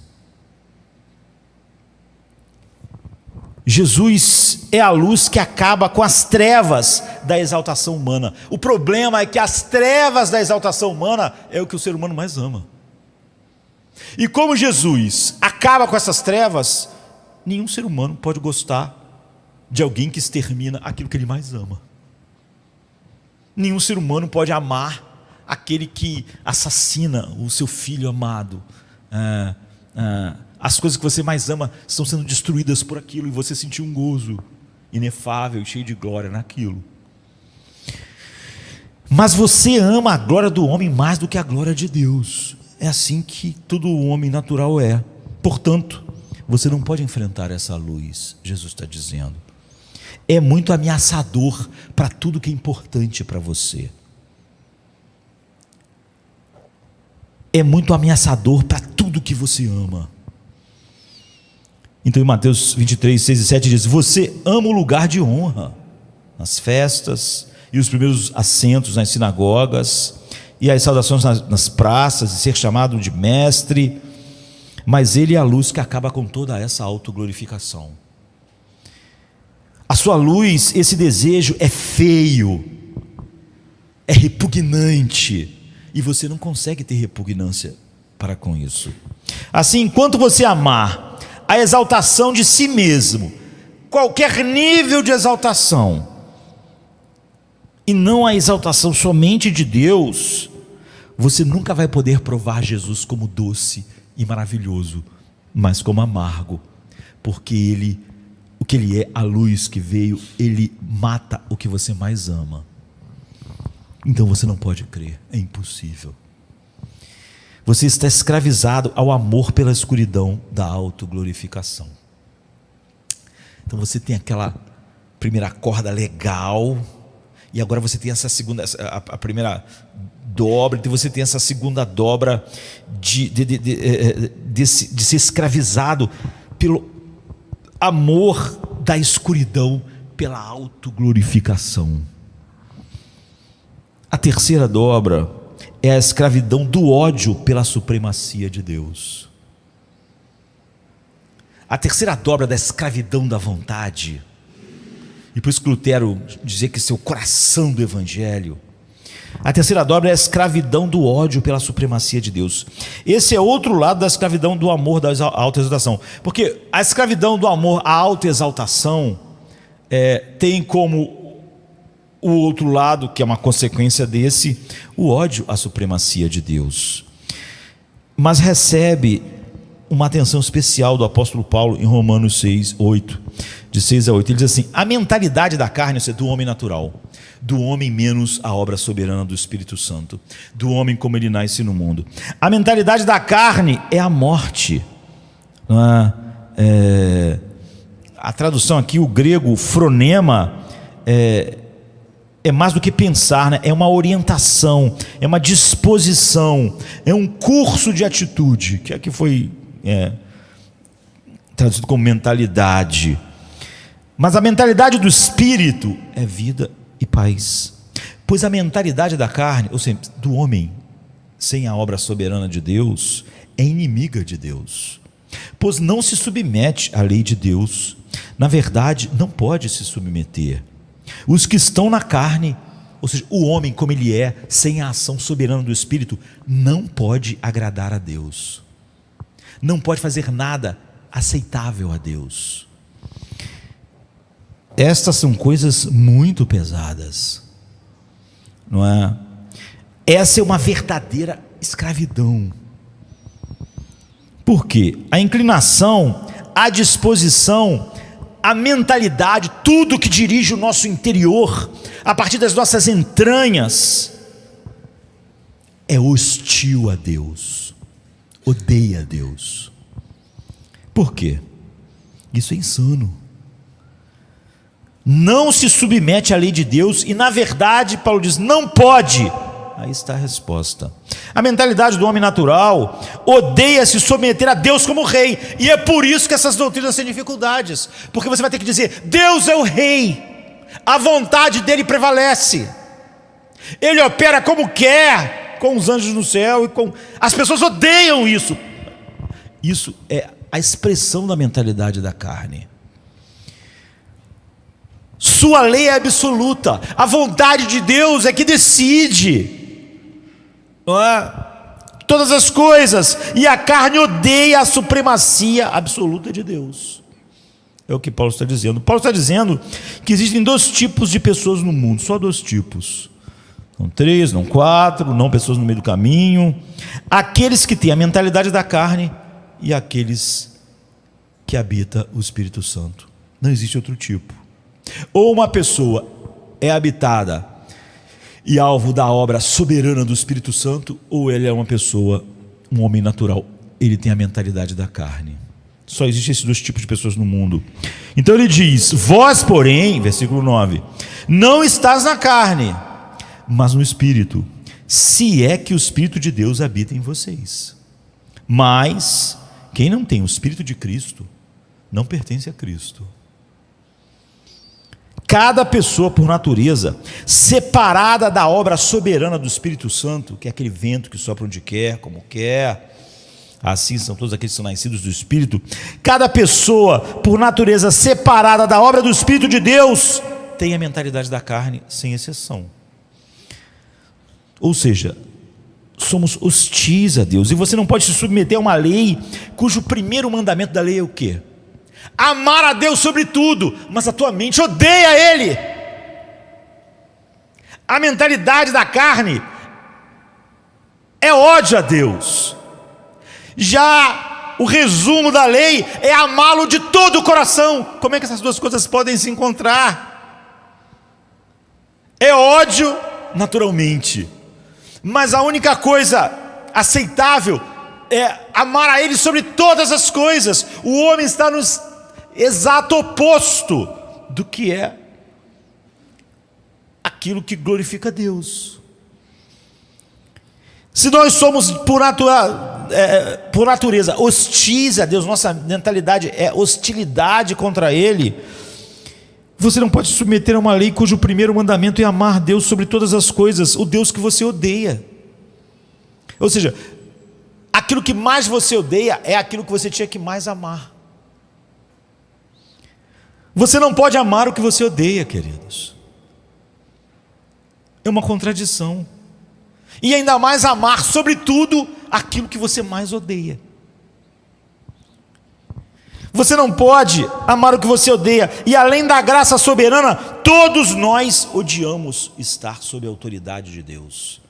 Jesus é a luz que acaba com as trevas da exaltação humana. O problema é que as trevas da exaltação humana é o que o ser humano mais ama. E como Jesus acaba com essas trevas, nenhum ser humano pode gostar de alguém que extermina aquilo que ele mais ama. Nenhum ser humano pode amar aquele que assassina o seu filho amado. As coisas que você mais ama estão sendo destruídas por aquilo, e você sentiu um gozo inefável, cheio de glória naquilo. Mas você ama a glória do homem mais do que a glória de Deus. É assim que todo homem natural é. Portanto, Você não pode enfrentar essa luz, Jesus está dizendo. É muito ameaçador para tudo que é importante para você. É muito ameaçador para tudo que você ama. Então em Mateus 23, 6 e 7 diz: você ama o lugar de honra nas festas e os primeiros assentos nas sinagogas e as saudações nas praças e ser chamado de mestre, mas ele é a luz que acaba com toda essa autoglorificação. A sua luz, esse desejo é feio, é repugnante, e você não consegue ter repugnância para com isso. Assim, enquanto você amar a exaltação de si mesmo, qualquer nível de exaltação, e não a exaltação somente de Deus, você nunca vai poder provar Jesus como doce e maravilhoso, mas como amargo, porque o que ele é, a luz que veio, ele mata o que você mais ama. Então você não pode crer, é impossível. Você está escravizado ao amor pela escuridão da autoglorificação. Então você tem aquela primeira corda legal, e agora você tem essa segunda, a primeira dobra, então você tem essa segunda dobra de ser escravizado pelo amor da escuridão, pela autoglorificação. A terceira dobra é a escravidão do ódio pela supremacia de Deus. A terceira dobra da escravidão da vontade, e por isso que Lutero dizia que esse é o coração do Evangelho. A terceira dobra é a escravidão do ódio pela supremacia de Deus. Esse é outro lado da escravidão do amor, da autoexaltação. Porque a escravidão do amor à autoexaltação tem como o outro lado, que é uma consequência desse, o ódio à supremacia de Deus. Mas recebe uma atenção especial do apóstolo Paulo em Romanos 6, 8, de 6 a 8. Ele diz assim: a mentalidade da carne é do homem natural, do homem menos a obra soberana do Espírito Santo, do homem como ele nasce no mundo. A mentalidade da carne é a morte. A tradução aqui, o grego fronema, é mais do que pensar, né? É uma orientação, é uma disposição, é um curso de atitude, que aqui foi traduzido como mentalidade. Mas a mentalidade do Espírito é vida e paz. Pois a mentalidade da carne, ou seja, do homem sem a obra soberana de Deus, é inimiga de Deus, pois não se submete à lei de Deus. Na verdade, não pode se submeter. Os que estão na carne, ou seja, o homem como ele é, sem a ação soberana do Espírito, não pode agradar a Deus, não pode fazer nada aceitável a Deus. Estas são coisas muito pesadas, não é? Essa é uma verdadeira escravidão. Por quê? A inclinação, a disposição, a mentalidade, tudo que dirige o nosso interior, a partir das nossas entranhas, é hostil a Deus, odeia a Deus. Por quê? Isso é insano. Não se submete à lei de Deus e, na verdade, Paulo diz, não pode. Aí está a resposta. A mentalidade do homem natural odeia se submeter a Deus como rei, e é por isso que essas doutrinas têm dificuldades, porque você vai ter que dizer: Deus é o rei, a vontade dele prevalece, ele opera como quer, com os anjos no céu, as pessoas odeiam isso. Isso é a expressão da mentalidade da carne. Sua lei é absoluta, a vontade de Deus é que decide, não é? Todas as coisas, e a carne odeia a supremacia absoluta de Deus. É o que Paulo está dizendo. Paulo está dizendo que existem dois tipos de pessoas no mundo, só dois tipos, não três, não quatro, não pessoas no meio do caminho: aqueles que têm a mentalidade da carne e aqueles que habitam o Espírito Santo. Não existe outro tipo. Ou uma pessoa é habitada e alvo da obra soberana do Espírito Santo, ou ele é uma pessoa, um homem natural, ele tem a mentalidade da carne. Só existem esses dois tipos de pessoas no mundo. Então ele diz: vós, porém, versículo 9, não estás na carne, mas no Espírito, se é que o Espírito de Deus habita em vocês. Mas quem não tem o Espírito de Cristo não pertence a Cristo. Cada pessoa, por natureza, separada da obra soberana do Espírito Santo, que é aquele vento que sopra onde quer, como quer, assim são todos aqueles que são nascidos do Espírito. Cada pessoa, por natureza, separada da obra do Espírito de Deus, tem a mentalidade da carne, sem exceção. Ou seja, somos hostis a Deus, e você não pode se submeter a uma lei cujo primeiro mandamento da lei é o quê? Amar a Deus sobre tudo, mas a tua mente odeia Ele. A mentalidade da carne é ódio a Deus. Já o resumo da lei é amá-lo de todo o coração. Como é que essas duas coisas podem se encontrar? É ódio naturalmente, mas a única coisa aceitável é amar a Ele sobre todas as coisas. O homem está no exato oposto do que é aquilo que glorifica a Deus. Se nós somos por natureza hostis a Deus, nossa mentalidade é hostilidade contra Ele, você não pode se submeter a uma lei cujo primeiro mandamento é amar Deus sobre todas as coisas, o Deus que você odeia. Ou seja, aquilo que mais você odeia é aquilo que você tinha que mais amar. Você não pode amar o que você odeia, queridos. É uma contradição. E ainda mais amar, sobretudo, aquilo que você mais odeia. Você não pode amar o que você odeia. E além da graça soberana, todos nós odiamos estar sob a autoridade de Deus.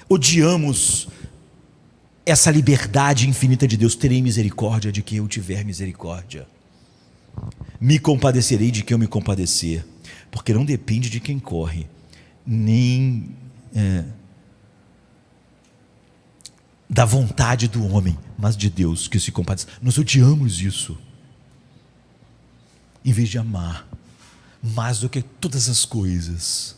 Odiamos essa liberdade infinita de Deus. Terei misericórdia de quem eu tiver misericórdia. Me compadecerei de quem eu me compadecer. Porque não depende de quem corre, nem da vontade do homem, mas de Deus que se compadece. Nós odiamos isso, em vez de amar mais do que todas as coisas.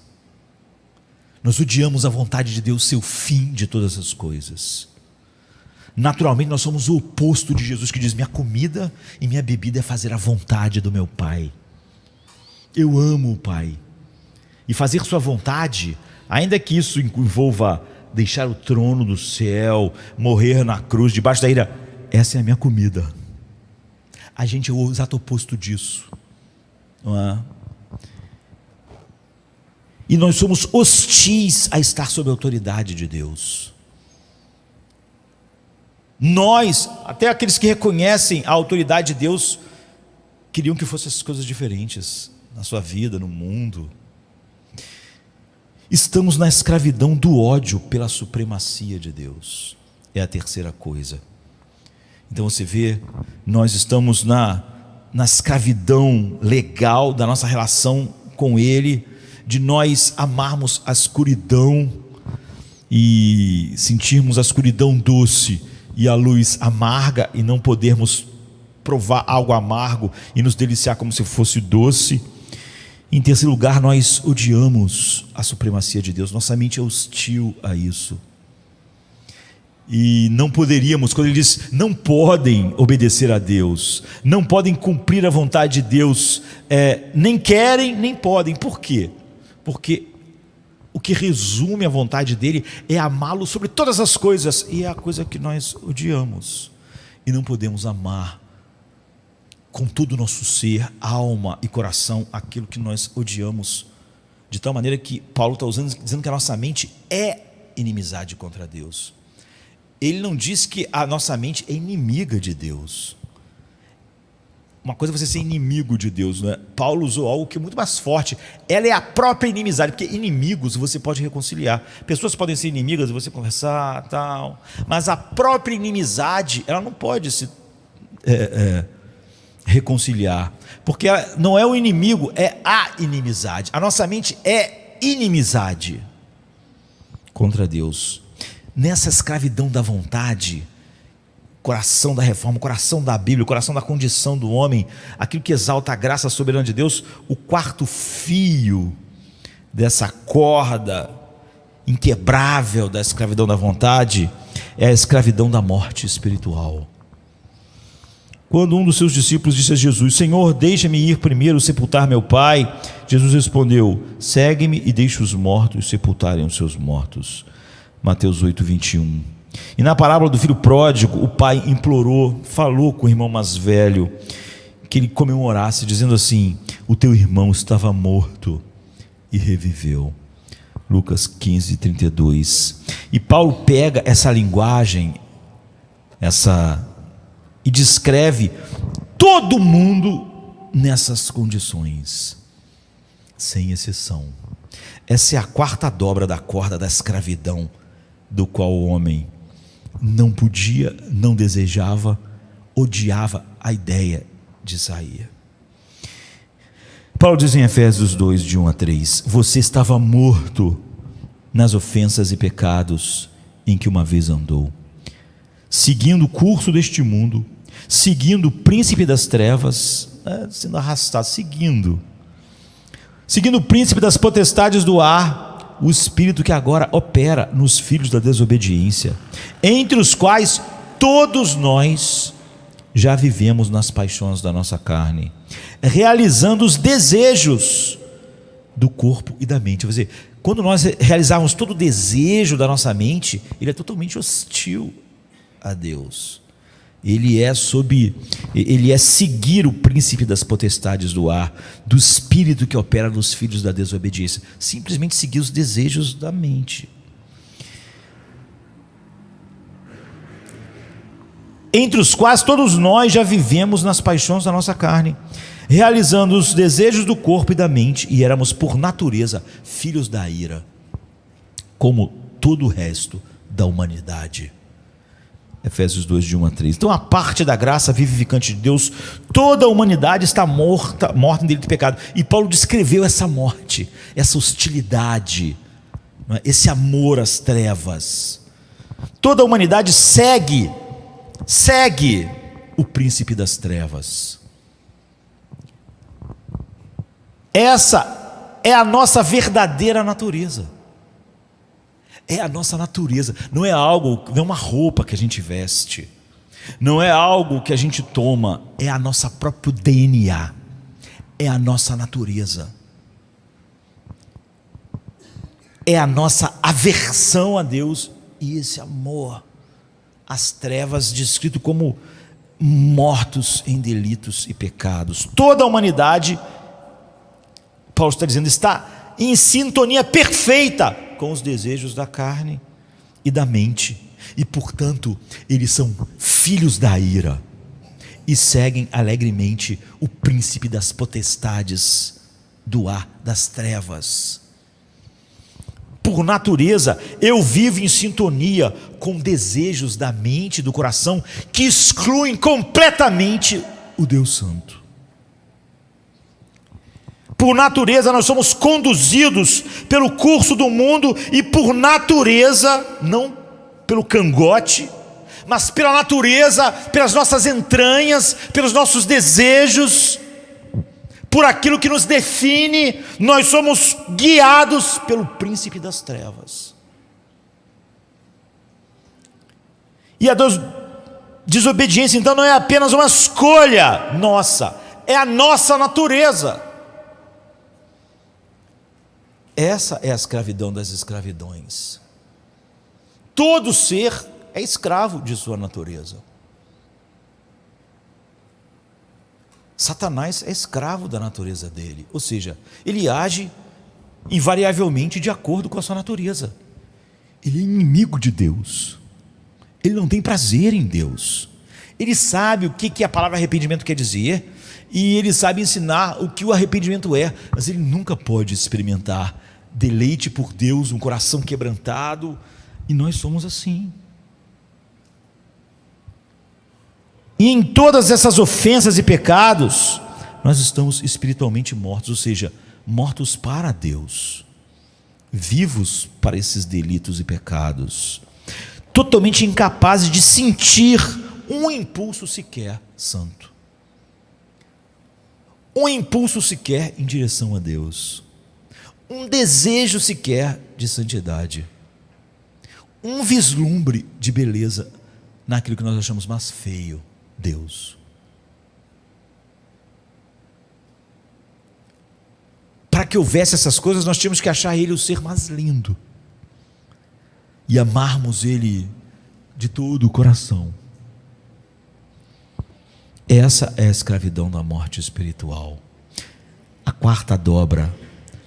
Nós odiamos a vontade de Deus ser o fim de todas as coisas. Naturalmente nós somos o oposto de Jesus, que diz: minha comida e minha bebida é fazer a vontade do meu Pai. Eu amo o Pai, e fazer sua vontade, ainda que isso envolva deixar o trono do céu, morrer na cruz, debaixo da ira, essa é a minha comida. A gente é o exato oposto disso, não é? E nós somos hostis a estar sob a autoridade de Deus. Nós, até aqueles que reconhecem a autoridade de Deus, queriam que fossem essas coisas diferentes na sua vida, no mundo. Estamos na escravidão do ódio pela supremacia de Deus. É a terceira coisa. Então você vê, nós estamos na escravidão legal da nossa relação com Ele, de nós amarmos a escuridão e sentirmos a escuridão doce e a luz amarga, e não podermos provar algo amargo e nos deliciar como se fosse doce. Em terceiro lugar, nós odiamos a supremacia de Deus. Nossa mente é hostil a isso. E não poderíamos, quando ele diz, não podem obedecer a Deus, não podem cumprir a vontade de Deus, nem querem, nem podem. Por quê? Porque o que resume a vontade dele é amá-lo sobre todas as coisas, e é a coisa que nós odiamos. E não podemos amar com todo o nosso ser, alma e coração, aquilo que nós odiamos, de tal maneira que Paulo está dizendo que a nossa mente é inimizade contra Deus. Ele não diz que a nossa mente é inimiga de Deus. Uma coisa é você ser inimigo de Deus, não é? Paulo usou algo que é muito mais forte. Ela é a própria inimizade, porque inimigos você pode reconciliar. Pessoas podem ser inimigas e você conversar, tal, mas a própria inimizade, ela não pode se reconciliar, porque não é o inimigo, é a inimizade. A nossa mente é inimizade contra Deus. Nessa escravidão da vontade, coração da reforma, o coração da Bíblia, o coração da condição do homem, aquilo que exalta a graça soberana de Deus, o quarto fio dessa corda inquebrável da escravidão da vontade é a escravidão da morte espiritual. Quando um dos seus discípulos disse a Jesus: Senhor, deixa-me ir primeiro sepultar meu pai, Jesus respondeu: segue-me e deixe os mortos sepultarem os seus mortos. Mateus 8, 21. E na parábola do filho pródigo, o pai implorou, falou com o irmão mais velho, que ele comemorasse, dizendo assim: o teu irmão estava morto e reviveu. Lucas 15, 32. E Paulo pega essa linguagem, e descreve todo mundo nessas condições, sem exceção. Essa é a quarta dobra da corda da escravidão, do qual o homem não podia, não desejava, odiava a ideia de sair. Paulo diz em Efésios 2, de 1 a 3: você estava morto nas ofensas e pecados em que uma vez andou, seguindo o curso deste mundo, seguindo o príncipe das trevas, sendo arrastado, seguindo o príncipe das potestades do ar, o espírito que agora opera nos filhos da desobediência, entre os quais todos nós já vivemos nas paixões da nossa carne, realizando os desejos do corpo e da mente. Quer dizer, quando nós realizarmos todo o desejo da nossa mente, ele é totalmente hostil a Deus. Ele é seguir o príncipe das potestades do ar, do espírito que opera nos filhos da desobediência, simplesmente seguir os desejos da mente. Entre os quais todos nós já vivemos nas paixões da nossa carne, realizando os desejos do corpo e da mente, e éramos por natureza filhos da ira, como todo o resto da humanidade. Efésios 2, de 1 a 3. Então, a parte da graça vivificante de Deus, toda a humanidade está morta em delito e pecado. E Paulo descreveu essa morte, essa hostilidade, esse amor às trevas. Toda a humanidade segue o príncipe das trevas. Essa é a nossa verdadeira natureza. É a nossa natureza, não é uma roupa que a gente veste, não é algo que a gente toma, é a nossa próprio DNA, é a nossa natureza, é a nossa aversão a Deus e esse amor às trevas, descrito como mortos em delitos e pecados. Toda a humanidade, Paulo está dizendo, está em sintonia perfeita com os desejos da carne e da mente, e portanto eles são filhos da ira e seguem alegremente o príncipe das potestades do ar, das trevas. Por natureza, eu vivo em sintonia com desejos da mente e do coração que excluem completamente o Deus Santo. Por natureza, nós somos conduzidos pelo curso do mundo e por natureza, não pelo cangote, mas pela natureza, pelas nossas entranhas, pelos nossos desejos, por aquilo que nos define, nós somos guiados pelo príncipe das trevas. E a desobediência, então, não é apenas uma escolha nossa, é a nossa natureza. Essa é a escravidão das escravidões. Todo ser é escravo de sua natureza. Satanás é escravo da natureza dele, ou seja, ele age invariavelmente de acordo com a sua natureza. Ele é inimigo de Deus, ele não tem prazer em Deus, ele sabe o que a palavra arrependimento quer dizer, e ele sabe ensinar o que o arrependimento é, mas ele nunca pode experimentar deleite por Deus, um coração quebrantado, e nós somos assim. E em todas essas ofensas e pecados, nós estamos espiritualmente mortos, ou seja, mortos para Deus, vivos para esses delitos e pecados, totalmente incapazes de sentir um impulso sequer santo, um impulso sequer em direção a Deus, um desejo sequer de santidade, um vislumbre de beleza naquilo que nós achamos mais feio, Deus. Para que houvesse essas coisas, nós tínhamos que achar Ele o ser mais lindo e amarmos Ele de todo o coração. Essa é a escravidão da morte espiritual, a quarta dobra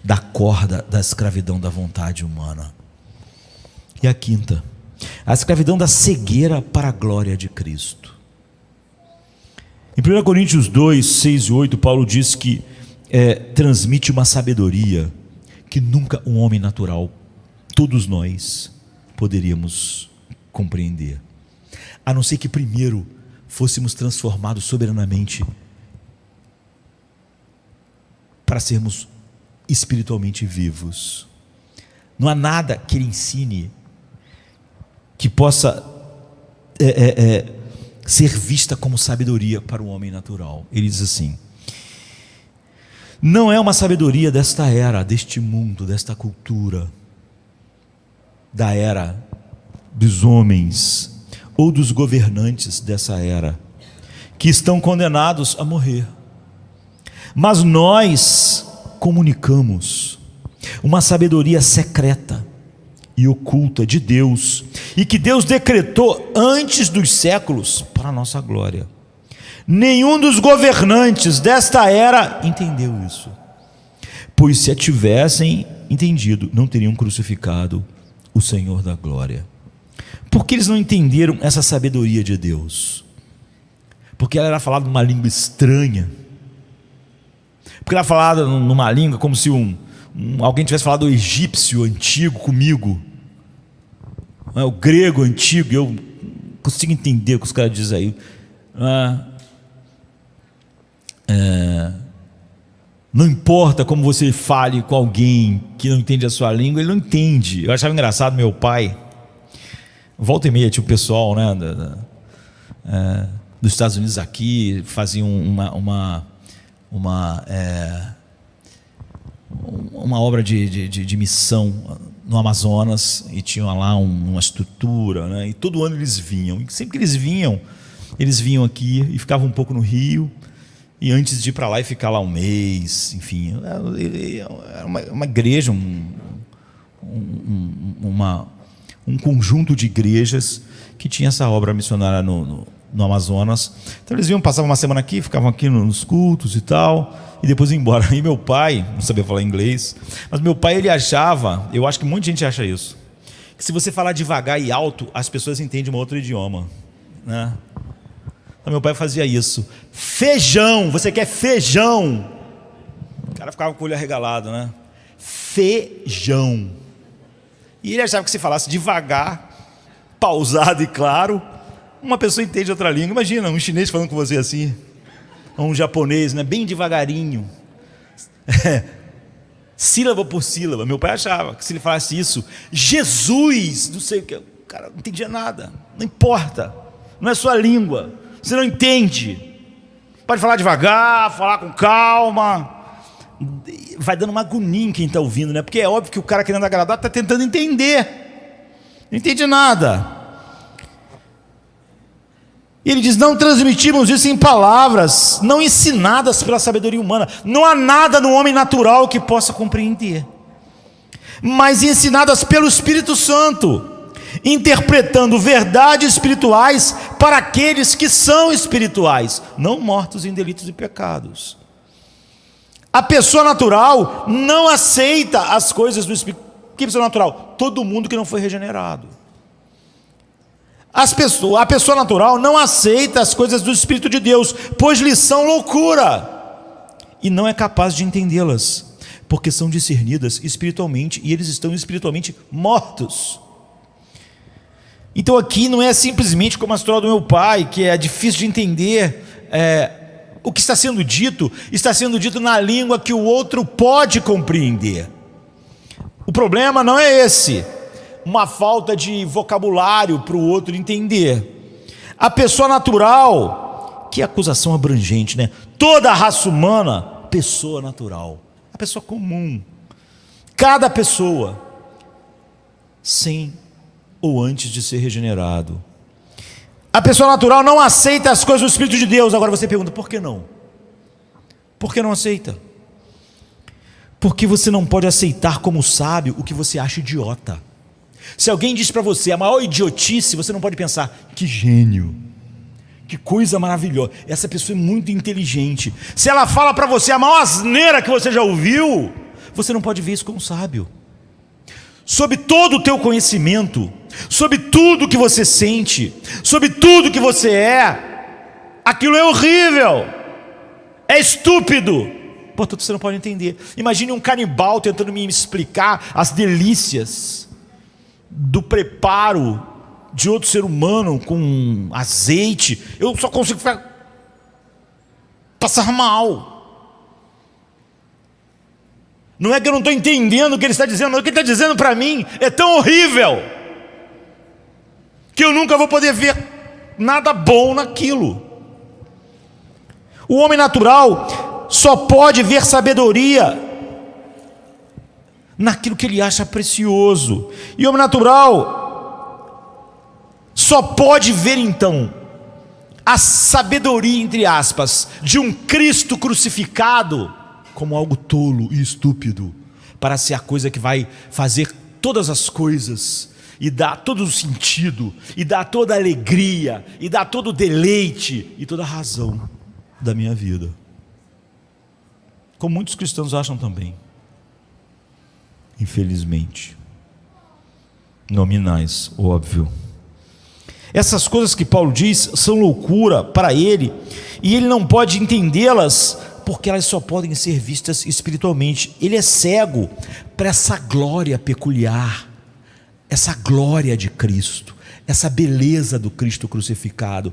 da corda da escravidão da vontade humana. E a quinta, a escravidão da cegueira para a glória de Cristo. Em 1 Coríntios 2, 6 e 8, Paulo diz que transmite uma sabedoria que nunca um homem natural, todos nós, poderíamos compreender, a não ser que primeiro fôssemos transformados soberanamente para sermos espiritualmente vivos. Não há nada que ele ensine que possa ser vista como sabedoria para o homem natural. Ele diz assim: não é uma sabedoria desta era, deste mundo, desta cultura, da era dos homens ou dos governantes dessa era, que estão condenados a morrer. Mas nós comunicamos uma sabedoria secreta e oculta de Deus, e que Deus decretou antes dos séculos para a nossa glória. Nenhum dos governantes desta era entendeu isso, pois se a tivessem entendido, não teriam crucificado o Senhor da glória. Por que eles não entenderam essa sabedoria de Deus? Porque ela era falada numa língua estranha, porque ela era falada numa língua como se alguém tivesse falado o egípcio antigo comigo, o grego antigo. Eu consigo entender o que os caras dizem aí. Não importa como você fale com alguém que não entende a sua língua, ele não entende. Eu achava engraçado, meu pai, volta e meia tinha o pessoal, né, dos Estados Unidos aqui, faziam uma obra de missão no Amazonas, e tinham lá uma estrutura, né, e todo ano eles vinham, e sempre que eles vinham aqui e ficavam um pouco no Rio, e antes de ir para lá e ficar lá um mês, enfim, era uma igreja, um conjunto de igrejas que tinha essa obra missionária no Amazonas. Então eles vinham, passavam uma semana aqui, ficavam aqui nos cultos e tal, e depois iam embora. E meu pai, não sabia falar inglês, mas meu pai, ele achava, eu acho que muita gente acha isso, que se você falar devagar e alto, as pessoas entendem um outro idioma, né? Então meu pai fazia isso. Feijão, você quer feijão? O cara ficava com o olho arregalado, né? Feijão. E ele achava que se falasse devagar, pausado e claro, uma pessoa entende outra língua. Imagina um chinês falando com você assim, ou um japonês, né? Bem devagarinho, sílaba por sílaba. Meu pai achava que se ele falasse isso, Jesus, não sei o que, o cara não entendia nada. Não importa, não é sua língua, você não entende. Pode falar devagar, falar com calma. Vai dando uma agonia em quem está ouvindo, né? Porque é óbvio que o cara querendo agradar está tentando entender. Não entende nada. E ele diz: não transmitimos isso em palavras, não ensinadas pela sabedoria humana. Não há nada no homem natural que possa compreender, mas ensinadas pelo Espírito Santo, interpretando verdades espirituais para aqueles que são espirituais, não mortos em delitos e pecados. A pessoa natural não aceita as coisas do Espírito. Que pessoa natural? Todo mundo que não foi regenerado. A pessoa natural não aceita as coisas do Espírito de Deus, pois lhes são loucura, e não é capaz de entendê-las, porque são discernidas espiritualmente, e eles estão espiritualmente mortos. Então aqui não é simplesmente como a história do meu pai, que é difícil de entender. O que está sendo dito na língua que o outro pode compreender. O problema não é esse, uma falta de vocabulário para o outro entender. A pessoa natural, que acusação abrangente, né? Toda a raça humana, pessoa natural. A pessoa comum. Cada pessoa, sem ou antes de ser regenerado. A pessoa natural não aceita as coisas do Espírito de Deus. Agora você pergunta, por que não? Por que não aceita? Porque você não pode aceitar como sábio o que você acha idiota. Se alguém diz para você a maior idiotice, você não pode pensar, que gênio, que coisa maravilhosa, essa pessoa é muito inteligente. Se ela fala para você a maior asneira que você já ouviu, você não pode ver isso como sábio. Sob todo o teu conhecimento, sobre tudo que você sente, sobre tudo que você é, aquilo é horrível, é estúpido. Portanto, você não pode entender. Imagine um canibal tentando me explicar as delícias do preparo de outro ser humano com azeite. Eu só consigo passar mal. Não é que eu não estou entendendo o que ele está dizendo, mas o que ele está dizendo para mim é tão horrível que eu nunca vou poder ver nada bom naquilo. O homem natural só pode ver sabedoria naquilo que ele acha precioso. E o homem natural só pode ver então a sabedoria, entre aspas, de um Cristo crucificado como algo tolo e estúpido, para ser a coisa que vai fazer todas as coisas e dar todo o sentido, e dar toda a alegria, e dar todo o deleite e toda a razão da minha vida. Como muitos cristãos acham também, infelizmente, nominais, óbvio. Essas coisas que Paulo diz são loucura para ele, e ele não pode entendê-las, porque elas só podem ser vistas espiritualmente. Ele é cego para essa glória peculiar, essa glória de Cristo, essa beleza do Cristo crucificado,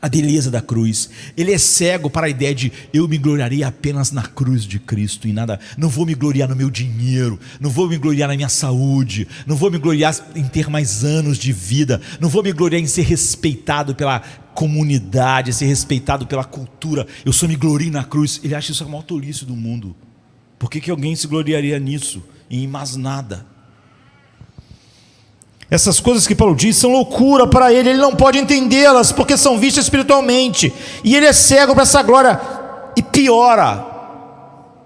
a beleza da cruz. Ele é cego para a ideia de eu me gloriarei apenas na cruz de Cristo e nada, não vou me gloriar no meu dinheiro, não vou me gloriar na minha saúde, não vou me gloriar em ter mais anos de vida, não vou me gloriar em ser respeitado pela comunidade, ser respeitado pela cultura. Eu só me glorio na cruz. Ele acha isso a maior tolice do mundo. Por que alguém se gloriaria nisso e em mais nada? Essas coisas que Paulo diz são loucura para ele não pode entendê-las, porque são vistas espiritualmente, e ele é cego para essa glória, e piora,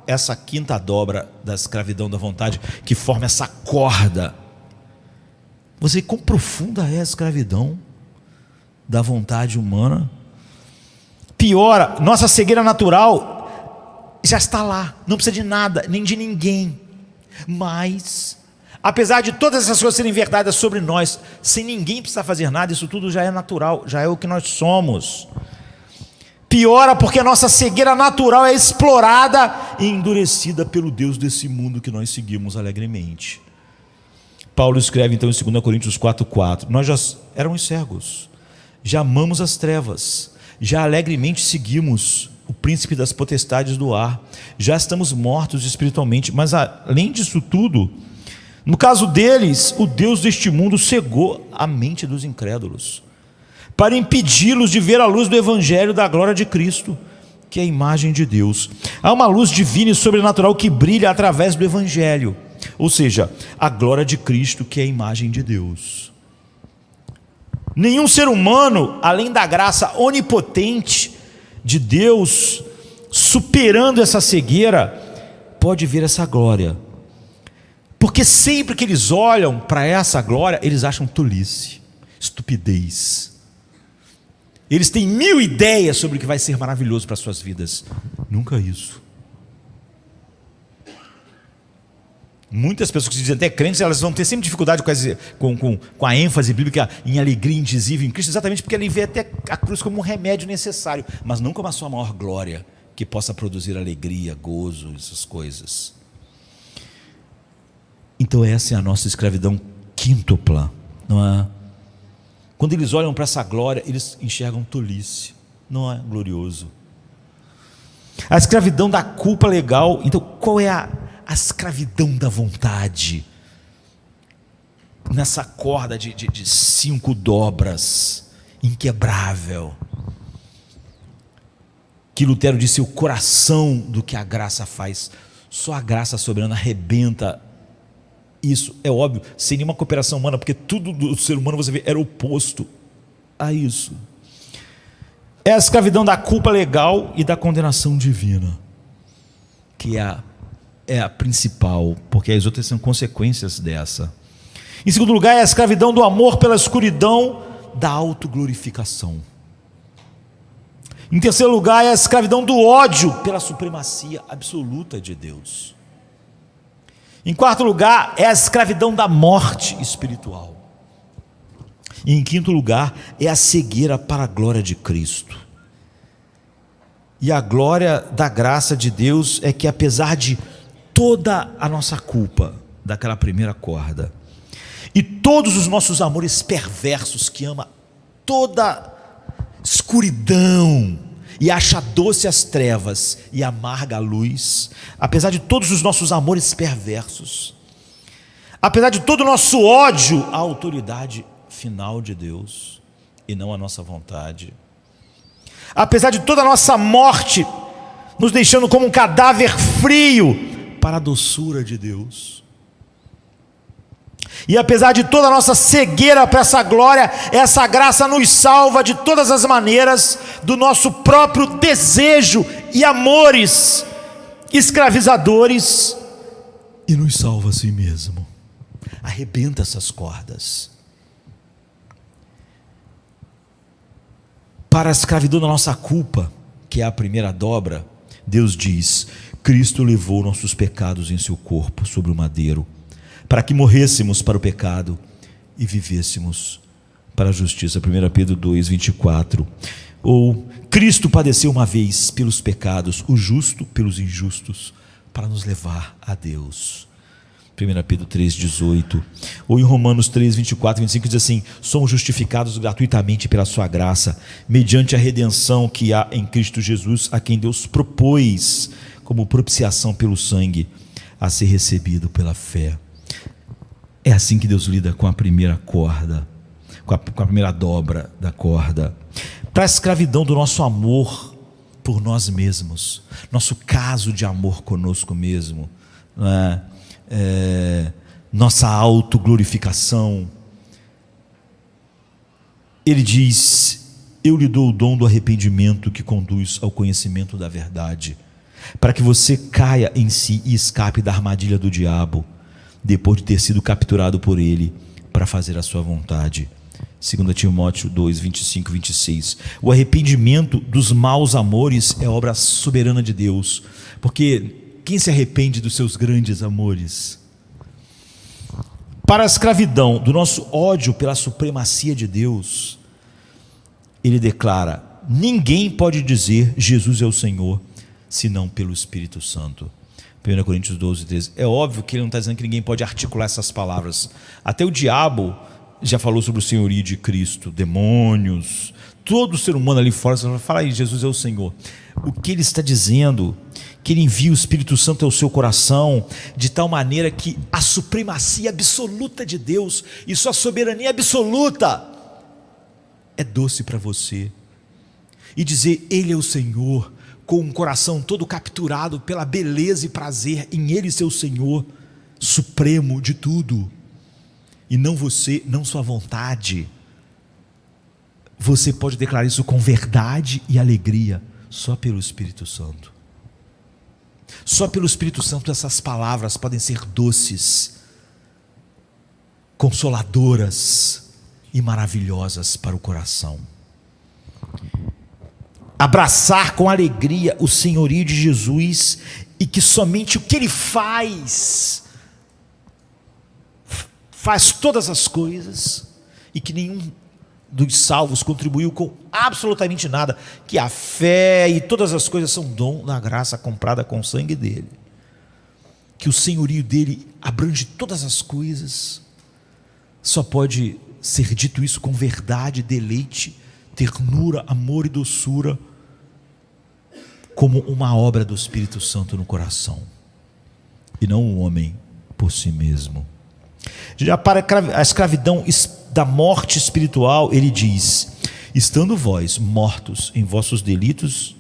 essa quinta dobra da escravidão da vontade, que forma essa corda. Você, quão profunda é a escravidão da vontade humana? Piora, nossa cegueira natural já está lá, não precisa de nada, nem de ninguém, mas apesar de todas essas coisas serem verdades sobre nós, sem ninguém precisar fazer nada, isso tudo já é natural, já é o que nós somos. Piora porque a nossa cegueira natural é explorada e endurecida pelo Deus desse mundo que nós seguimos alegremente. Paulo escreve então em 2 Coríntios 4,4: nós já éramos cegos, já amamos as trevas, já alegremente seguimos o príncipe das potestades do ar, já estamos mortos espiritualmente, mas além disso tudo, no caso deles, o Deus deste mundo cegou a mente dos incrédulos, para impedi-los de ver a luz do Evangelho da glória de Cristo, que é a imagem de Deus. Há uma luz divina e sobrenatural que brilha através do Evangelho, ou seja, a glória de Cristo, que é a imagem de Deus. Nenhum ser humano, além da graça onipotente de Deus, superando essa cegueira, pode ver essa glória. Porque sempre que eles olham para essa glória, eles acham tolice, estupidez. Eles têm 1000 ideias sobre o que vai ser maravilhoso para as suas vidas. Nunca isso. Muitas pessoas que se dizem até crentes, elas vão ter sempre dificuldade com a ênfase bíblica em alegria indizível em Cristo, exatamente porque ele vê até a cruz como um remédio necessário, mas não como a sua maior glória, que possa produzir alegria, gozo, essas coisas. Então essa é a nossa escravidão quíntupla, não é? Quando eles olham para essa glória, eles enxergam tolice, não é glorioso. A escravidão da culpa legal. Então qual é a escravidão da vontade? Nessa corda de 5 dobras, inquebrável, que Lutero disse o coração do que a graça faz. Só a graça soberana arrebenta isso, é óbvio, sem nenhuma cooperação humana, porque tudo do ser humano, você vê, era oposto a isso. É a escravidão da culpa legal e da condenação divina, que é a principal, porque as outras são consequências dessa. Em segundo lugar, é a escravidão do amor pela escuridão da autoglorificação. Em terceiro lugar, é a escravidão do ódio pela supremacia absoluta de Deus. Em quarto lugar, é a escravidão da morte espiritual. E em quinto lugar, é a cegueira para a glória de Cristo. E a glória da graça de Deus é que, apesar de toda a nossa culpa, daquela primeira corda, e todos os nossos amores perversos, que ama toda escuridão e acha doce as trevas e amarga a luz, apesar de todos os nossos amores perversos, apesar de todo o nosso ódio à autoridade final de Deus e não à nossa vontade, apesar de toda a nossa morte nos deixando como um cadáver frio para a doçura de Deus, e apesar de toda a nossa cegueira para essa glória, essa graça nos salva de todas as maneiras do nosso próprio desejo e amores escravizadores, e nos salva a si mesmo. Arrebenta essas cordas. Para a escravidão da nossa culpa, que é a primeira dobra, Deus diz: Cristo levou nossos pecados em seu corpo sobre o madeiro, para que morrêssemos para o pecado e vivêssemos para a justiça. 1 Pedro 2, 24. Ou, Cristo padeceu uma vez pelos pecados, o justo pelos injustos, para nos levar a Deus. 1 Pedro 3, 18. Ou em Romanos 3, 24 e 25 diz assim: somos justificados gratuitamente pela sua graça, mediante a redenção que há em Cristo Jesus, a quem Deus propôs como propiciação pelo sangue, a ser recebido pela fé. É assim que Deus lida com a primeira corda, com a primeira dobra da corda. Para a escravidão do nosso amor por nós mesmos, nosso caso de amor conosco mesmo, não é? Nossa autoglorificação. Ele diz: eu lhe dou o dom do arrependimento que conduz ao conhecimento da verdade, para que você caia em si e escape da armadilha do diabo, depois de ter sido capturado por ele para fazer a sua vontade. 2 Timóteo 2, 25 e 26. O arrependimento dos maus amores é obra soberana de Deus, porque quem se arrepende dos seus grandes amores? Para a escravidão do nosso ódio pela supremacia de Deus, ele declara: ninguém pode dizer Jesus é o Senhor, senão pelo Espírito Santo. 1 Coríntios 12, 13. É óbvio que ele não está dizendo que ninguém pode articular essas palavras. Até o diabo já falou sobre o senhorio de Cristo, demônios, todo ser humano ali fora fala aí, Jesus é o Senhor. O que ele está dizendo, que ele envia o Espírito Santo ao seu coração, de tal maneira que a supremacia absoluta de Deus e sua soberania absoluta é doce para você. E dizer Ele é o Senhor, com um coração todo capturado pela beleza e prazer em Ele ser o Senhor supremo de tudo, e não você, não sua vontade. Você pode declarar isso com verdade e alegria só pelo Espírito Santo. Só pelo Espírito Santo essas palavras podem ser doces, consoladoras e maravilhosas para o coração. Abraçar com alegria o senhorio de Jesus, e que somente o que Ele faz todas as coisas, e que nenhum dos salvos contribuiu com absolutamente nada, que a fé e todas as coisas são dom da graça comprada com o sangue dele, que o senhorio dele abrange todas as coisas. Só pode ser dito isso com verdade, deleite, ternura, amor e doçura, como uma obra do Espírito Santo no coração, e não o homem por si mesmo. Já para a escravidão da morte espiritual, ele diz: estando vós mortos em vossos delitos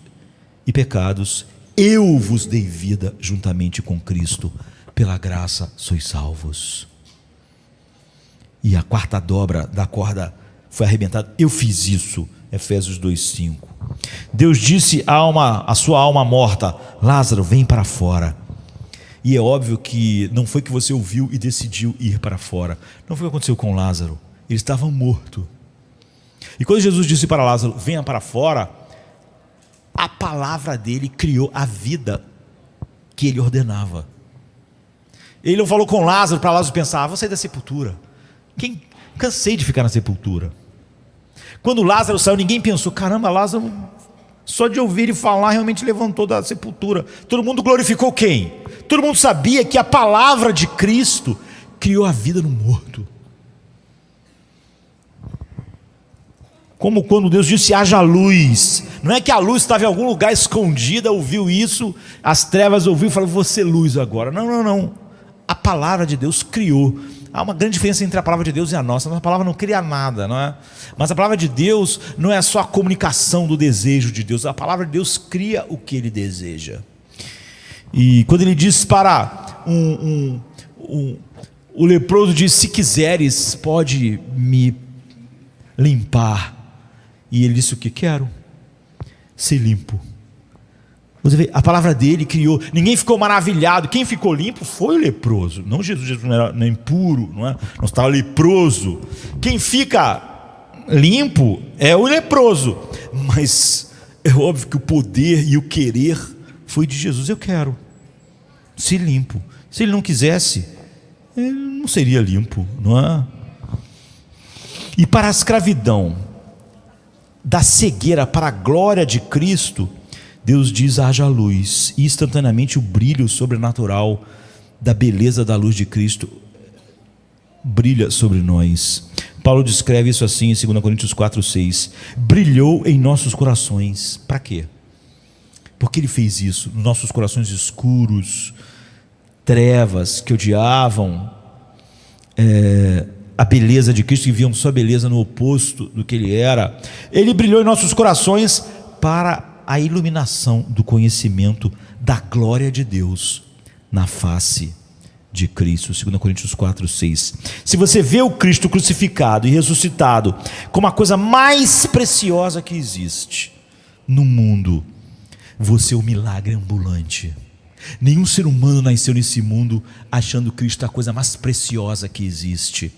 e pecados, eu vos dei vida juntamente com Cristo, pela graça sois salvos. E a quarta dobra da corda foi arrebentada, eu fiz isso. Efésios 2:5. Deus disse à sua alma morta: Lázaro, vem para fora. E é óbvio que não foi que você ouviu e decidiu ir para fora. Não foi o que aconteceu com Lázaro. Ele estava morto. E quando Jesus disse para Lázaro: venha para fora, a palavra dele criou a vida que ele ordenava. Ele não falou com Lázaro para Lázaro pensar: vou sair da sepultura. Cansei de ficar na sepultura. Quando Lázaro saiu, ninguém pensou: caramba, Lázaro, só de ouvir ele falar, realmente levantou da sepultura. Todo mundo glorificou quem? Todo mundo sabia que a palavra de Cristo criou a vida no morto. Como quando Deus disse: haja luz. Não é que a luz estava em algum lugar escondida, ouviu isso, as trevas ouviu e falou: vou ser luz agora. Não. A palavra de Deus criou. Há uma grande diferença entre a palavra de Deus e a nossa. A nossa palavra não cria nada, não é? Mas a palavra de Deus não é só a comunicação do desejo de Deus. A palavra de Deus cria o que Ele deseja. E quando Ele diz para o leproso, diz: se quiseres, pode me limpar. E ele disse o que? Quero ser limpo. Você vê, a palavra dele criou. Ninguém ficou maravilhado. Quem ficou limpo foi o leproso. Não Jesus. Jesus não era nem puro, não estava leproso. Quem fica limpo é o leproso. Mas é óbvio que o poder e o querer foi de Jesus. Eu quero ser limpo. Se ele não quisesse, ele não seria limpo, não é? E para a escravidão da cegueira para a glória de Cristo, Deus diz: haja luz, e instantaneamente o brilho sobrenatural da beleza da luz de Cristo brilha sobre nós. Paulo descreve isso assim em 2 Coríntios 4:6. Brilhou em nossos corações. Para quê? Porque Ele fez isso nos nossos corações escuros, trevas que odiavam a beleza de Cristo, que viam sua beleza no oposto do que Ele era. Ele brilhou em nossos corações para a iluminação do conhecimento da glória de Deus na face de Cristo. 2 Coríntios 4:6. Se você vê o Cristo crucificado e ressuscitado como a coisa mais preciosa que existe no mundo, você é um milagre ambulante. Nenhum ser humano nasceu nesse mundo achando Cristo a coisa mais preciosa que existe,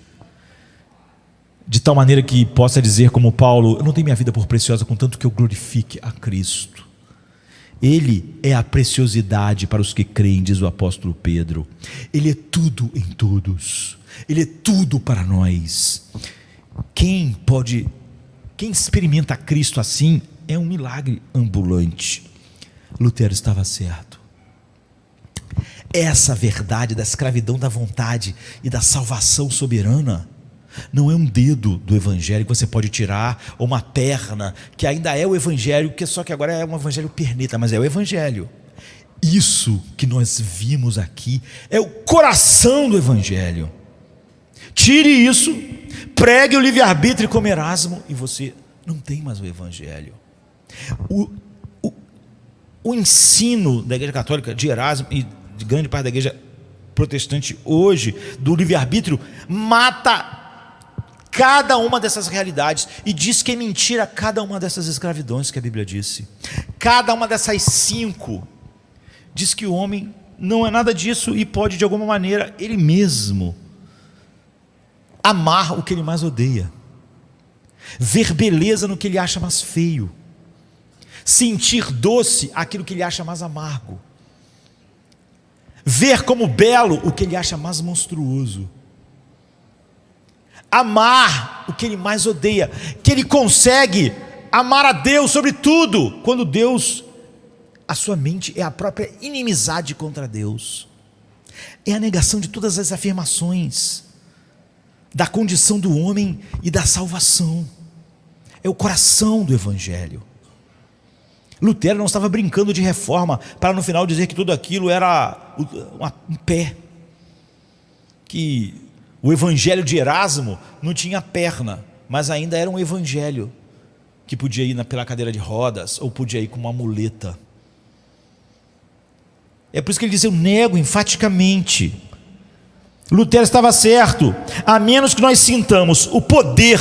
de tal maneira que possa dizer como Paulo: eu não tenho minha vida por preciosa, contanto que eu glorifique a Cristo. Ele é a preciosidade para os que creem, diz o apóstolo Pedro. Ele é tudo em todos. Ele é tudo para nós. Quem experimenta Cristo assim é um milagre ambulante. Lutero estava certo. Essa verdade da escravidão da vontade e da salvação soberana não é um dedo do evangelho que você pode tirar, ou uma perna, que ainda é o evangelho, só que agora é um evangelho perneta, mas é o evangelho. Isso que nós vimos aqui é o coração do evangelho. Tire isso, pregue o livre-arbítrio como Erasmo, e você não tem mais o evangelho. O ensino da igreja católica, de Erasmo e de grande parte da igreja protestante hoje, do livre-arbítrio, mata cada uma dessas realidades e diz que é mentira cada uma dessas escravidões que a Bíblia disse. Cada uma dessas 5 diz que o homem não é nada disso e pode de alguma maneira ele mesmo amar o que ele mais odeia, ver beleza no que ele acha mais feio, sentir doce aquilo que ele acha mais amargo, ver como belo o que ele acha mais monstruoso, amar o que ele mais odeia, que ele consegue amar a Deus sobre tudo, quando Deus, a sua mente é a própria inimizade contra Deus, é a negação de todas as afirmações da condição do homem e da salvação, é o coração do evangelho. Lutero não estava brincando de reforma para no final dizer que tudo aquilo era um pé, que o evangelho de Erasmo não tinha perna, mas ainda era um evangelho que podia ir pela cadeira de rodas, ou podia ir com uma muleta. É por isso que ele diz: eu nego enfaticamente. Lutero estava certo. A menos que nós sintamos o poder,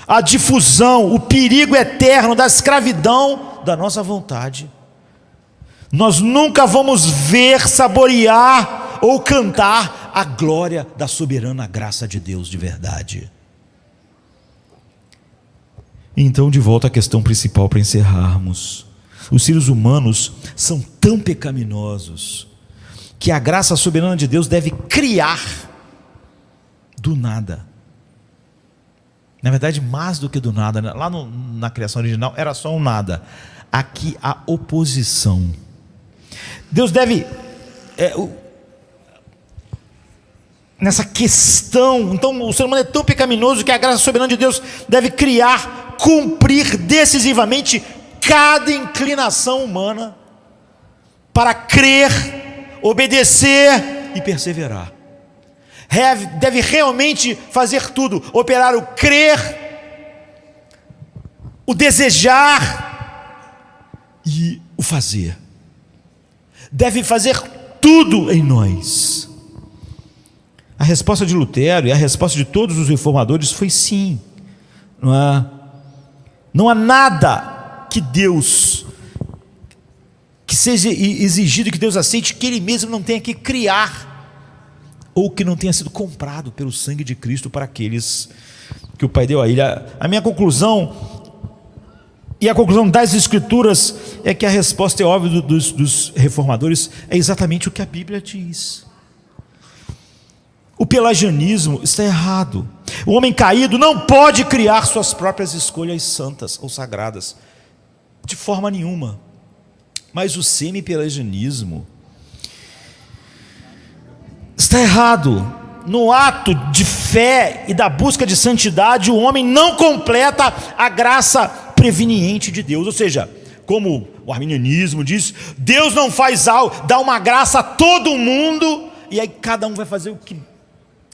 a difusão, o perigo eterno da escravidão da nossa vontade, nós nunca vamos ver, saborear ou cantar a glória da soberana graça de Deus de verdade. Então, de volta à questão principal para encerrarmos. Os seres humanos são tão pecaminosos que a graça soberana de Deus deve criar do nada. Na verdade, mais do que do nada, lá na criação original era só um nada. Aqui a oposição. Deus deve, nessa questão, então o ser humano é tão pecaminoso que a graça soberana de Deus deve criar, cumprir decisivamente cada inclinação humana para crer, obedecer e perseverar. Deve realmente fazer tudo, operar o crer, o desejar e o fazer. Deve fazer tudo em nós. A resposta de Lutero e a resposta de todos os reformadores foi sim. Não há nada que seja exigido, que Deus aceite, que Ele mesmo não tenha que criar, ou que não tenha sido comprado pelo sangue de Cristo para aqueles que o Pai deu a Ele. A minha conclusão, e a conclusão das Escrituras, é que a resposta é óbvia dos reformadores, é exatamente o que a Bíblia diz. O pelagianismo está errado. O homem caído não pode criar suas próprias escolhas santas ou sagradas, de forma nenhuma. Mas o semi-pelagianismo está errado. No ato de fé e da busca de santidade, o homem não completa a graça preveniente de Deus. Ou seja, como o arminianismo diz, Deus não faz algo, dá uma graça a todo mundo, e aí cada um vai fazer o que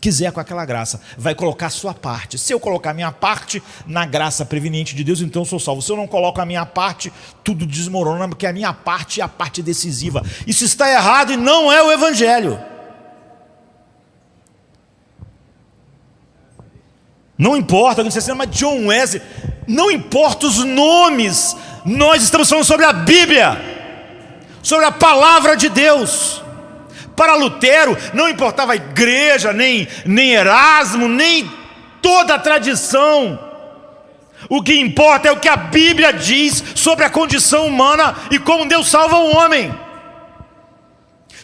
quiser com aquela graça, vai colocar a sua parte. Se eu colocar a minha parte na graça preveniente de Deus, então eu sou salvo. Se eu não coloco a minha parte, tudo desmorona, porque a minha parte é a parte decisiva. Isso está errado e não é o Evangelho. Não importa, alguém diz assim, mas John Wesley, não importa os nomes, nós estamos falando sobre a Bíblia, sobre a palavra de Deus. Para Lutero não importava a igreja, nem Erasmo, nem toda a tradição. O que importa é o que a Bíblia diz sobre a condição humana e como Deus salva o homem.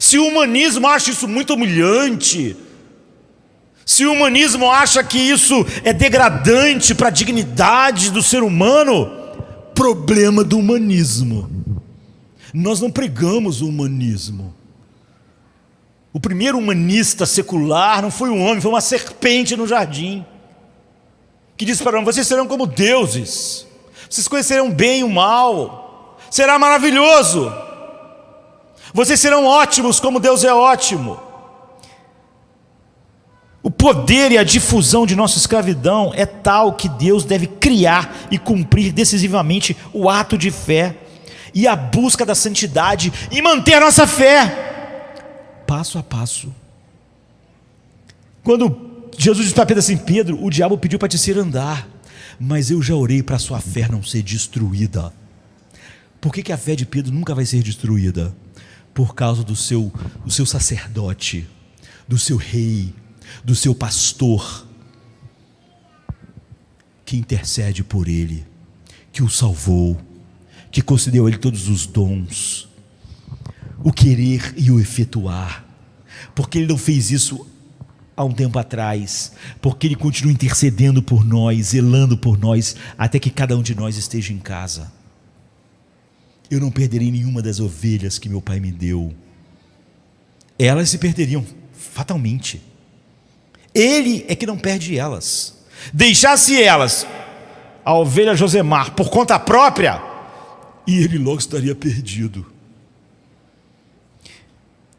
Se o humanismo acha isso muito humilhante, se o humanismo acha que isso é degradante para a dignidade do ser humano, problema do humanismo. Nós não pregamos o humanismo. O primeiro humanista secular não foi um homem, foi uma serpente no jardim, que disse para o homem: vocês serão como deuses, vocês conhecerão bem e o mal, será maravilhoso, vocês serão ótimos como Deus é ótimo. O poder e a difusão de nossa escravidão é tal que Deus deve criar e cumprir decisivamente o ato de fé e a busca da santidade e manter a nossa fé passo a passo. Quando Jesus disse para Pedro assim: Pedro, o diabo pediu para te ser andar, mas eu já orei para a sua fé não ser destruída. Por que a fé de Pedro nunca vai ser destruída? Por causa do seu sacerdote, do seu rei, do seu pastor, que intercede por ele, que o salvou, que concedeu a ele todos os dons, o querer e o efetuar. Porque ele não fez isso há um tempo atrás, porque ele continua intercedendo por nós, zelando por nós, até que cada um de nós esteja em casa. Eu não perderei nenhuma das ovelhas que meu pai me deu. Elas se perderiam fatalmente. Ele é que não perde elas. Deixasse elas, a ovelha Josemar, por conta própria, e ele logo estaria perdido.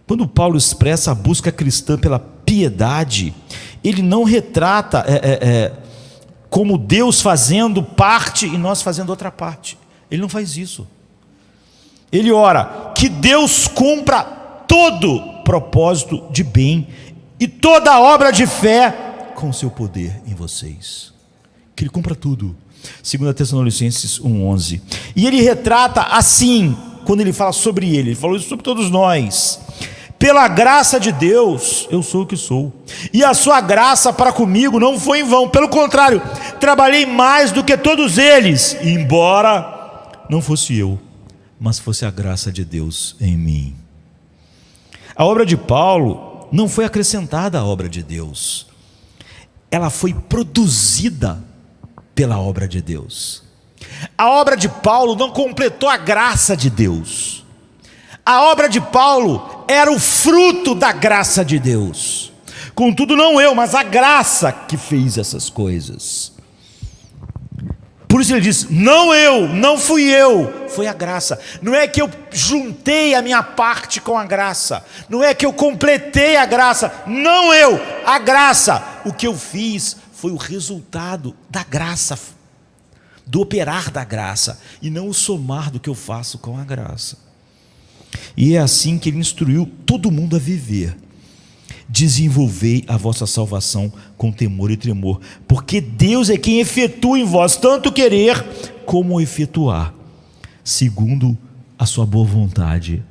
Quando Paulo expressa a busca cristã pela piedade, ele não retrata como Deus fazendo parte e nós fazendo outra parte. Ele não faz isso. Ele ora que Deus cumpra todo propósito de bem e toda obra de fé com o seu poder em vocês. Que Ele cumpra tudo. 2 Tessalonicenses 1:11. E ele retrata assim, quando ele fala sobre ele falou isso sobre todos nós: pela graça de Deus, eu sou o que sou, e a sua graça para comigo não foi em vão, pelo contrário, trabalhei mais do que todos eles, embora não fosse eu, mas fosse a graça de Deus em mim. A obra de Paulo não foi acrescentada à obra de Deus, ela foi produzida pela obra de Deus. A obra de Paulo não completou a graça de Deus. A obra de Paulo era o fruto da graça de Deus. Contudo, não eu, mas a graça que fez essas coisas. Por isso ele diz: não eu, não fui eu, foi a graça. Não é que eu juntei a minha parte com a graça, não é que eu completei a graça, não eu, a graça. O que eu fiz foi o resultado da graça, do operar da graça, e não o somar do que eu faço com a graça. E é assim que ele instruiu todo mundo a viver: desenvolvei a vossa salvação com temor e tremor, porque Deus é quem efetua em vós tanto querer como efetuar, segundo a sua boa vontade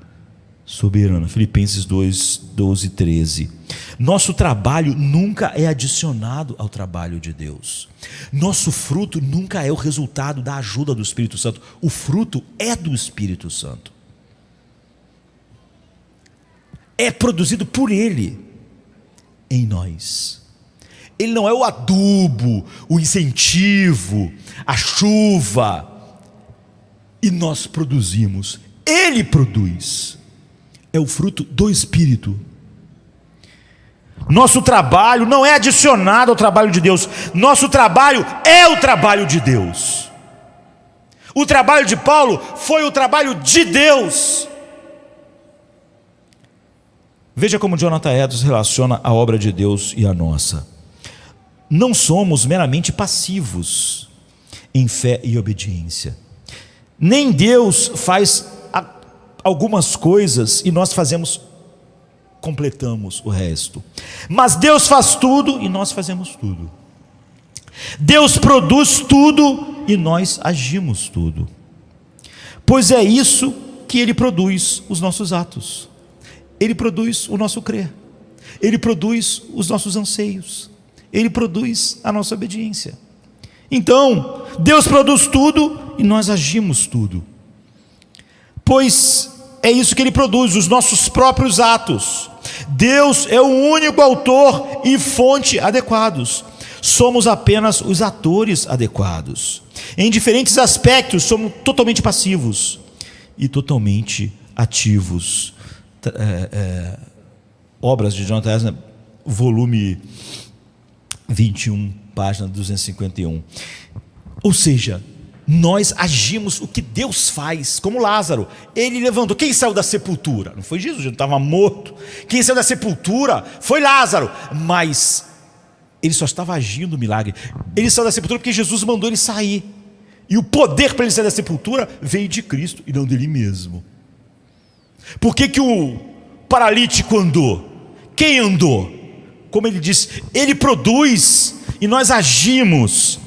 soberana. Filipenses 2:12-13. Nosso trabalho nunca é adicionado ao trabalho de Deus. Nosso fruto nunca é o resultado da ajuda do Espírito Santo. O fruto é do Espírito Santo. É produzido por Ele em nós. Ele não é o adubo, o incentivo, a chuva. E nós produzimos. Ele produz. É o fruto do Espírito. Nosso trabalho não é adicionado ao trabalho de Deus. Nosso trabalho é o trabalho de Deus. O trabalho de Paulo foi o trabalho de Deus. Veja como Jonathan Edwards relaciona a obra de Deus e a nossa. Não somos meramente passivos em fé e obediência. Nem Deus faz algumas coisas e nós completamos o resto. Mas Deus faz tudo e nós fazemos tudo. Deus produz tudo e nós agimos tudo. Pois é isso que Ele produz os nossos atos. Ele produz o nosso crer. Ele produz os nossos anseios. Ele produz a nossa obediência. Então, Deus produz tudo e nós agimos tudo. Pois é isso que Ele produz, os nossos próprios atos. Deus é o único autor e fonte adequados. Somos apenas os atores adequados. Em diferentes aspectos, somos totalmente passivos e totalmente ativos. Obras de Jonathan Edwards, volume 21, página 251. Ou seja, nós agimos o que Deus faz, como Lázaro. Ele levantou. Quem saiu da sepultura? Não foi Jesus, ele estava morto. Quem saiu da sepultura foi Lázaro, mas ele só estava agindo o milagre. Ele saiu da sepultura porque Jesus mandou ele sair, e o poder para ele sair da sepultura veio de Cristo e não dele mesmo. Por que o paralítico andou? Quem andou? Como ele disse, ele produz e nós agimos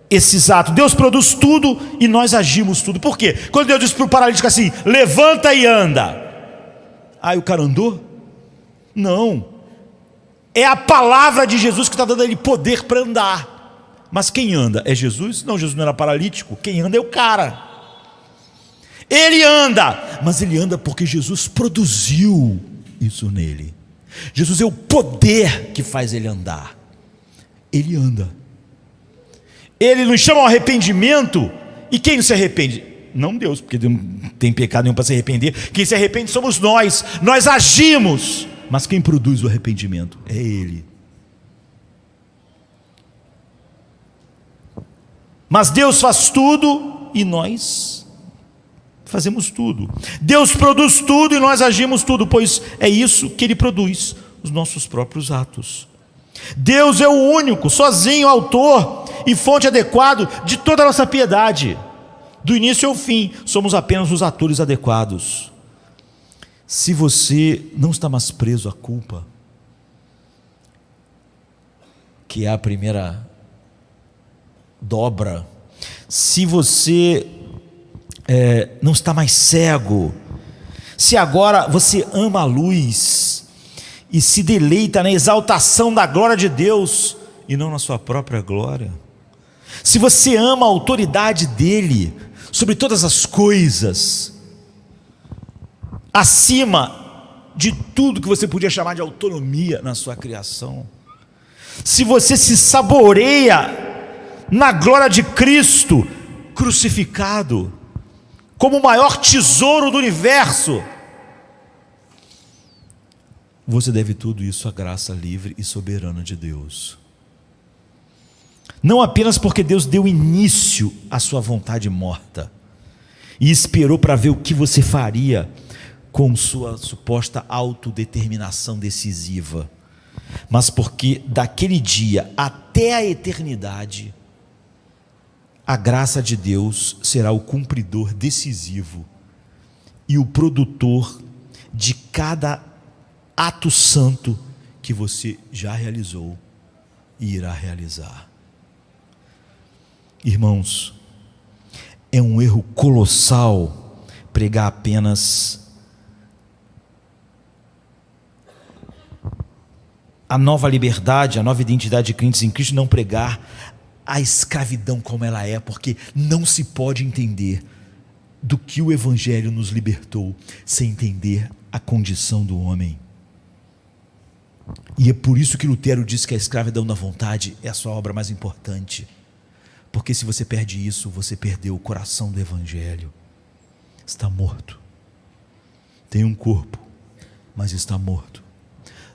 esses atos. Deus produz tudo e nós agimos tudo. Por quê? Quando Deus disse para o paralítico assim: levanta e anda, aí o cara andou? Não, é a palavra de Jesus que está dando a ele poder para andar. Mas quem anda? É Jesus? Não, Jesus não era paralítico. Quem anda é o cara. Ele anda, mas ele anda porque Jesus produziu isso nele. Jesus é o poder que faz ele andar. Ele anda. Ele nos chama ao arrependimento. E quem se arrepende? Não Deus, porque Deus não tem pecado nenhum para se arrepender. Quem se arrepende somos nós. Nós agimos, mas quem produz o arrependimento é Ele. Mas Deus faz tudo e nós fazemos tudo. Deus produz tudo e nós agimos tudo, pois é isso que Ele produz, os nossos próprios atos. Deus é o único, sozinho, autor e fonte adequado de toda a nossa piedade. Do início ao fim, somos apenas os atores adequados. Se você não está mais preso à culpa, que é a primeira dobra, se você não está mais cego, se agora você ama a luz e se deleita na exaltação da glória de Deus e não na sua própria glória, se você ama a autoridade dele sobre todas as coisas, acima de tudo que você podia chamar de autonomia na sua criação, se você se saboreia na glória de Cristo crucificado, como o maior tesouro do universo, você deve tudo isso à graça livre e soberana de Deus. Não apenas porque Deus deu início à sua vontade morta e esperou para ver o que você faria com sua suposta autodeterminação decisiva, mas porque daquele dia até a eternidade, a graça de Deus será o cumpridor decisivo e o produtor de cada ato santo que você já realizou e irá realizar. Irmãos, é um erro colossal pregar apenas a nova liberdade, a nova identidade de crentes em Cristo, não pregar a escravidão como ela é, porque não se pode entender do que o Evangelho nos libertou sem entender a condição do homem. E é por isso que Lutero diz que a escravidão da vontade é a sua obra mais importante, porque se você perde isso, você perdeu o coração do Evangelho. Está morto. Tem um corpo, mas está morto.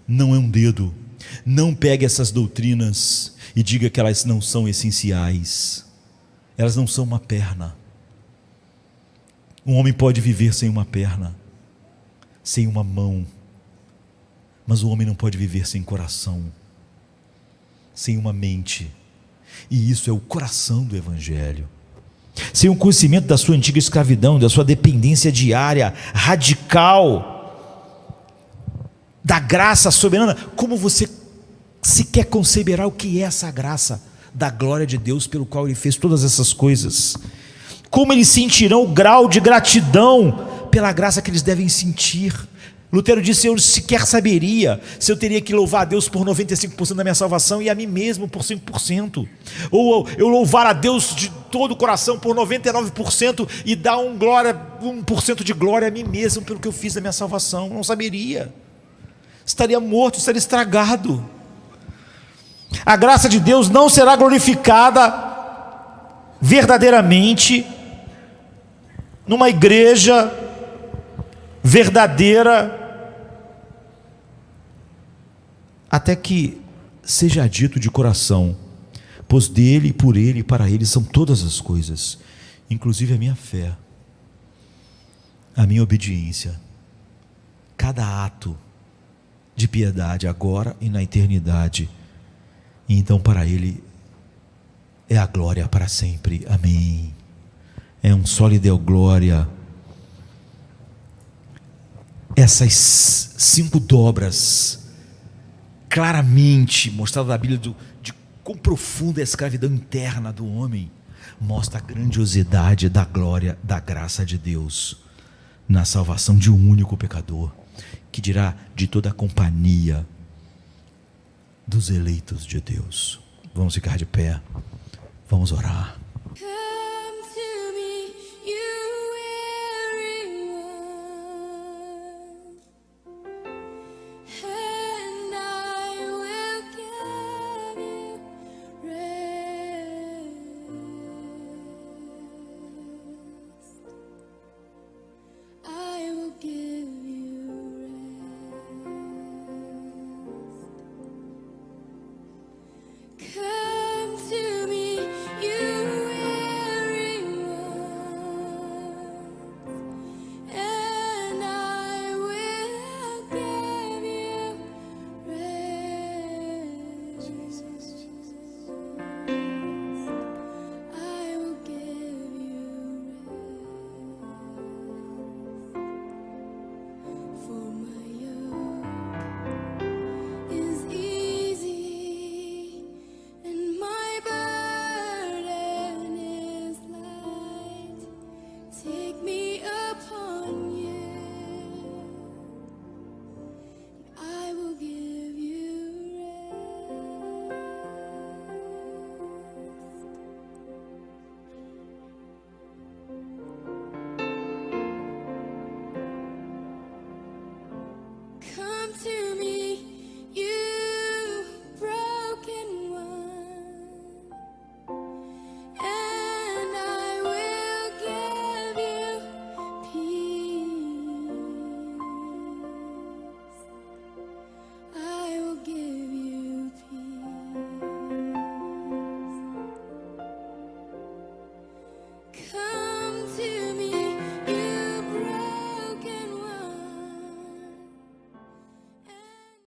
Não é um dedo. Não pegue essas doutrinas e diga que elas não são essenciais. Elas não são uma perna. Um homem pode viver sem uma perna, sem uma mão, mas o homem não pode viver sem coração, sem uma mente. E isso é o coração do Evangelho. Sem o conhecimento da sua antiga escravidão, da sua dependência diária, radical, da graça soberana, como você sequer conceberá o que é essa graça da glória de Deus pelo qual Ele fez todas essas coisas? Como eles sentirão o grau de gratidão pela graça que eles devem sentir? Lutero disse: eu sequer saberia se eu teria que louvar a Deus por 95% da minha salvação e a mim mesmo por 5%, ou eu louvar a Deus de todo o coração por 99% e dar 1% de glória a mim mesmo pelo que eu fiz da minha salvação. Não saberia. Estaria morto, estaria estragado. A graça de Deus não será glorificada verdadeiramente numa igreja verdadeira até que seja dito de coração: pois dele, por ele e para ele são todas as coisas, inclusive a minha fé, a minha obediência, cada ato de piedade agora e na eternidade. E então para ele é a glória para sempre. Amém. É um só lhe deu glória. Essas 5 dobras claramente mostradas na Bíblia de quão profunda é a escravidão interna do homem, mostra a grandiosidade da glória da graça de Deus na salvação de um único pecador, que dirá de toda a companhia dos eleitos de Deus. Vamos ficar de pé, vamos orar.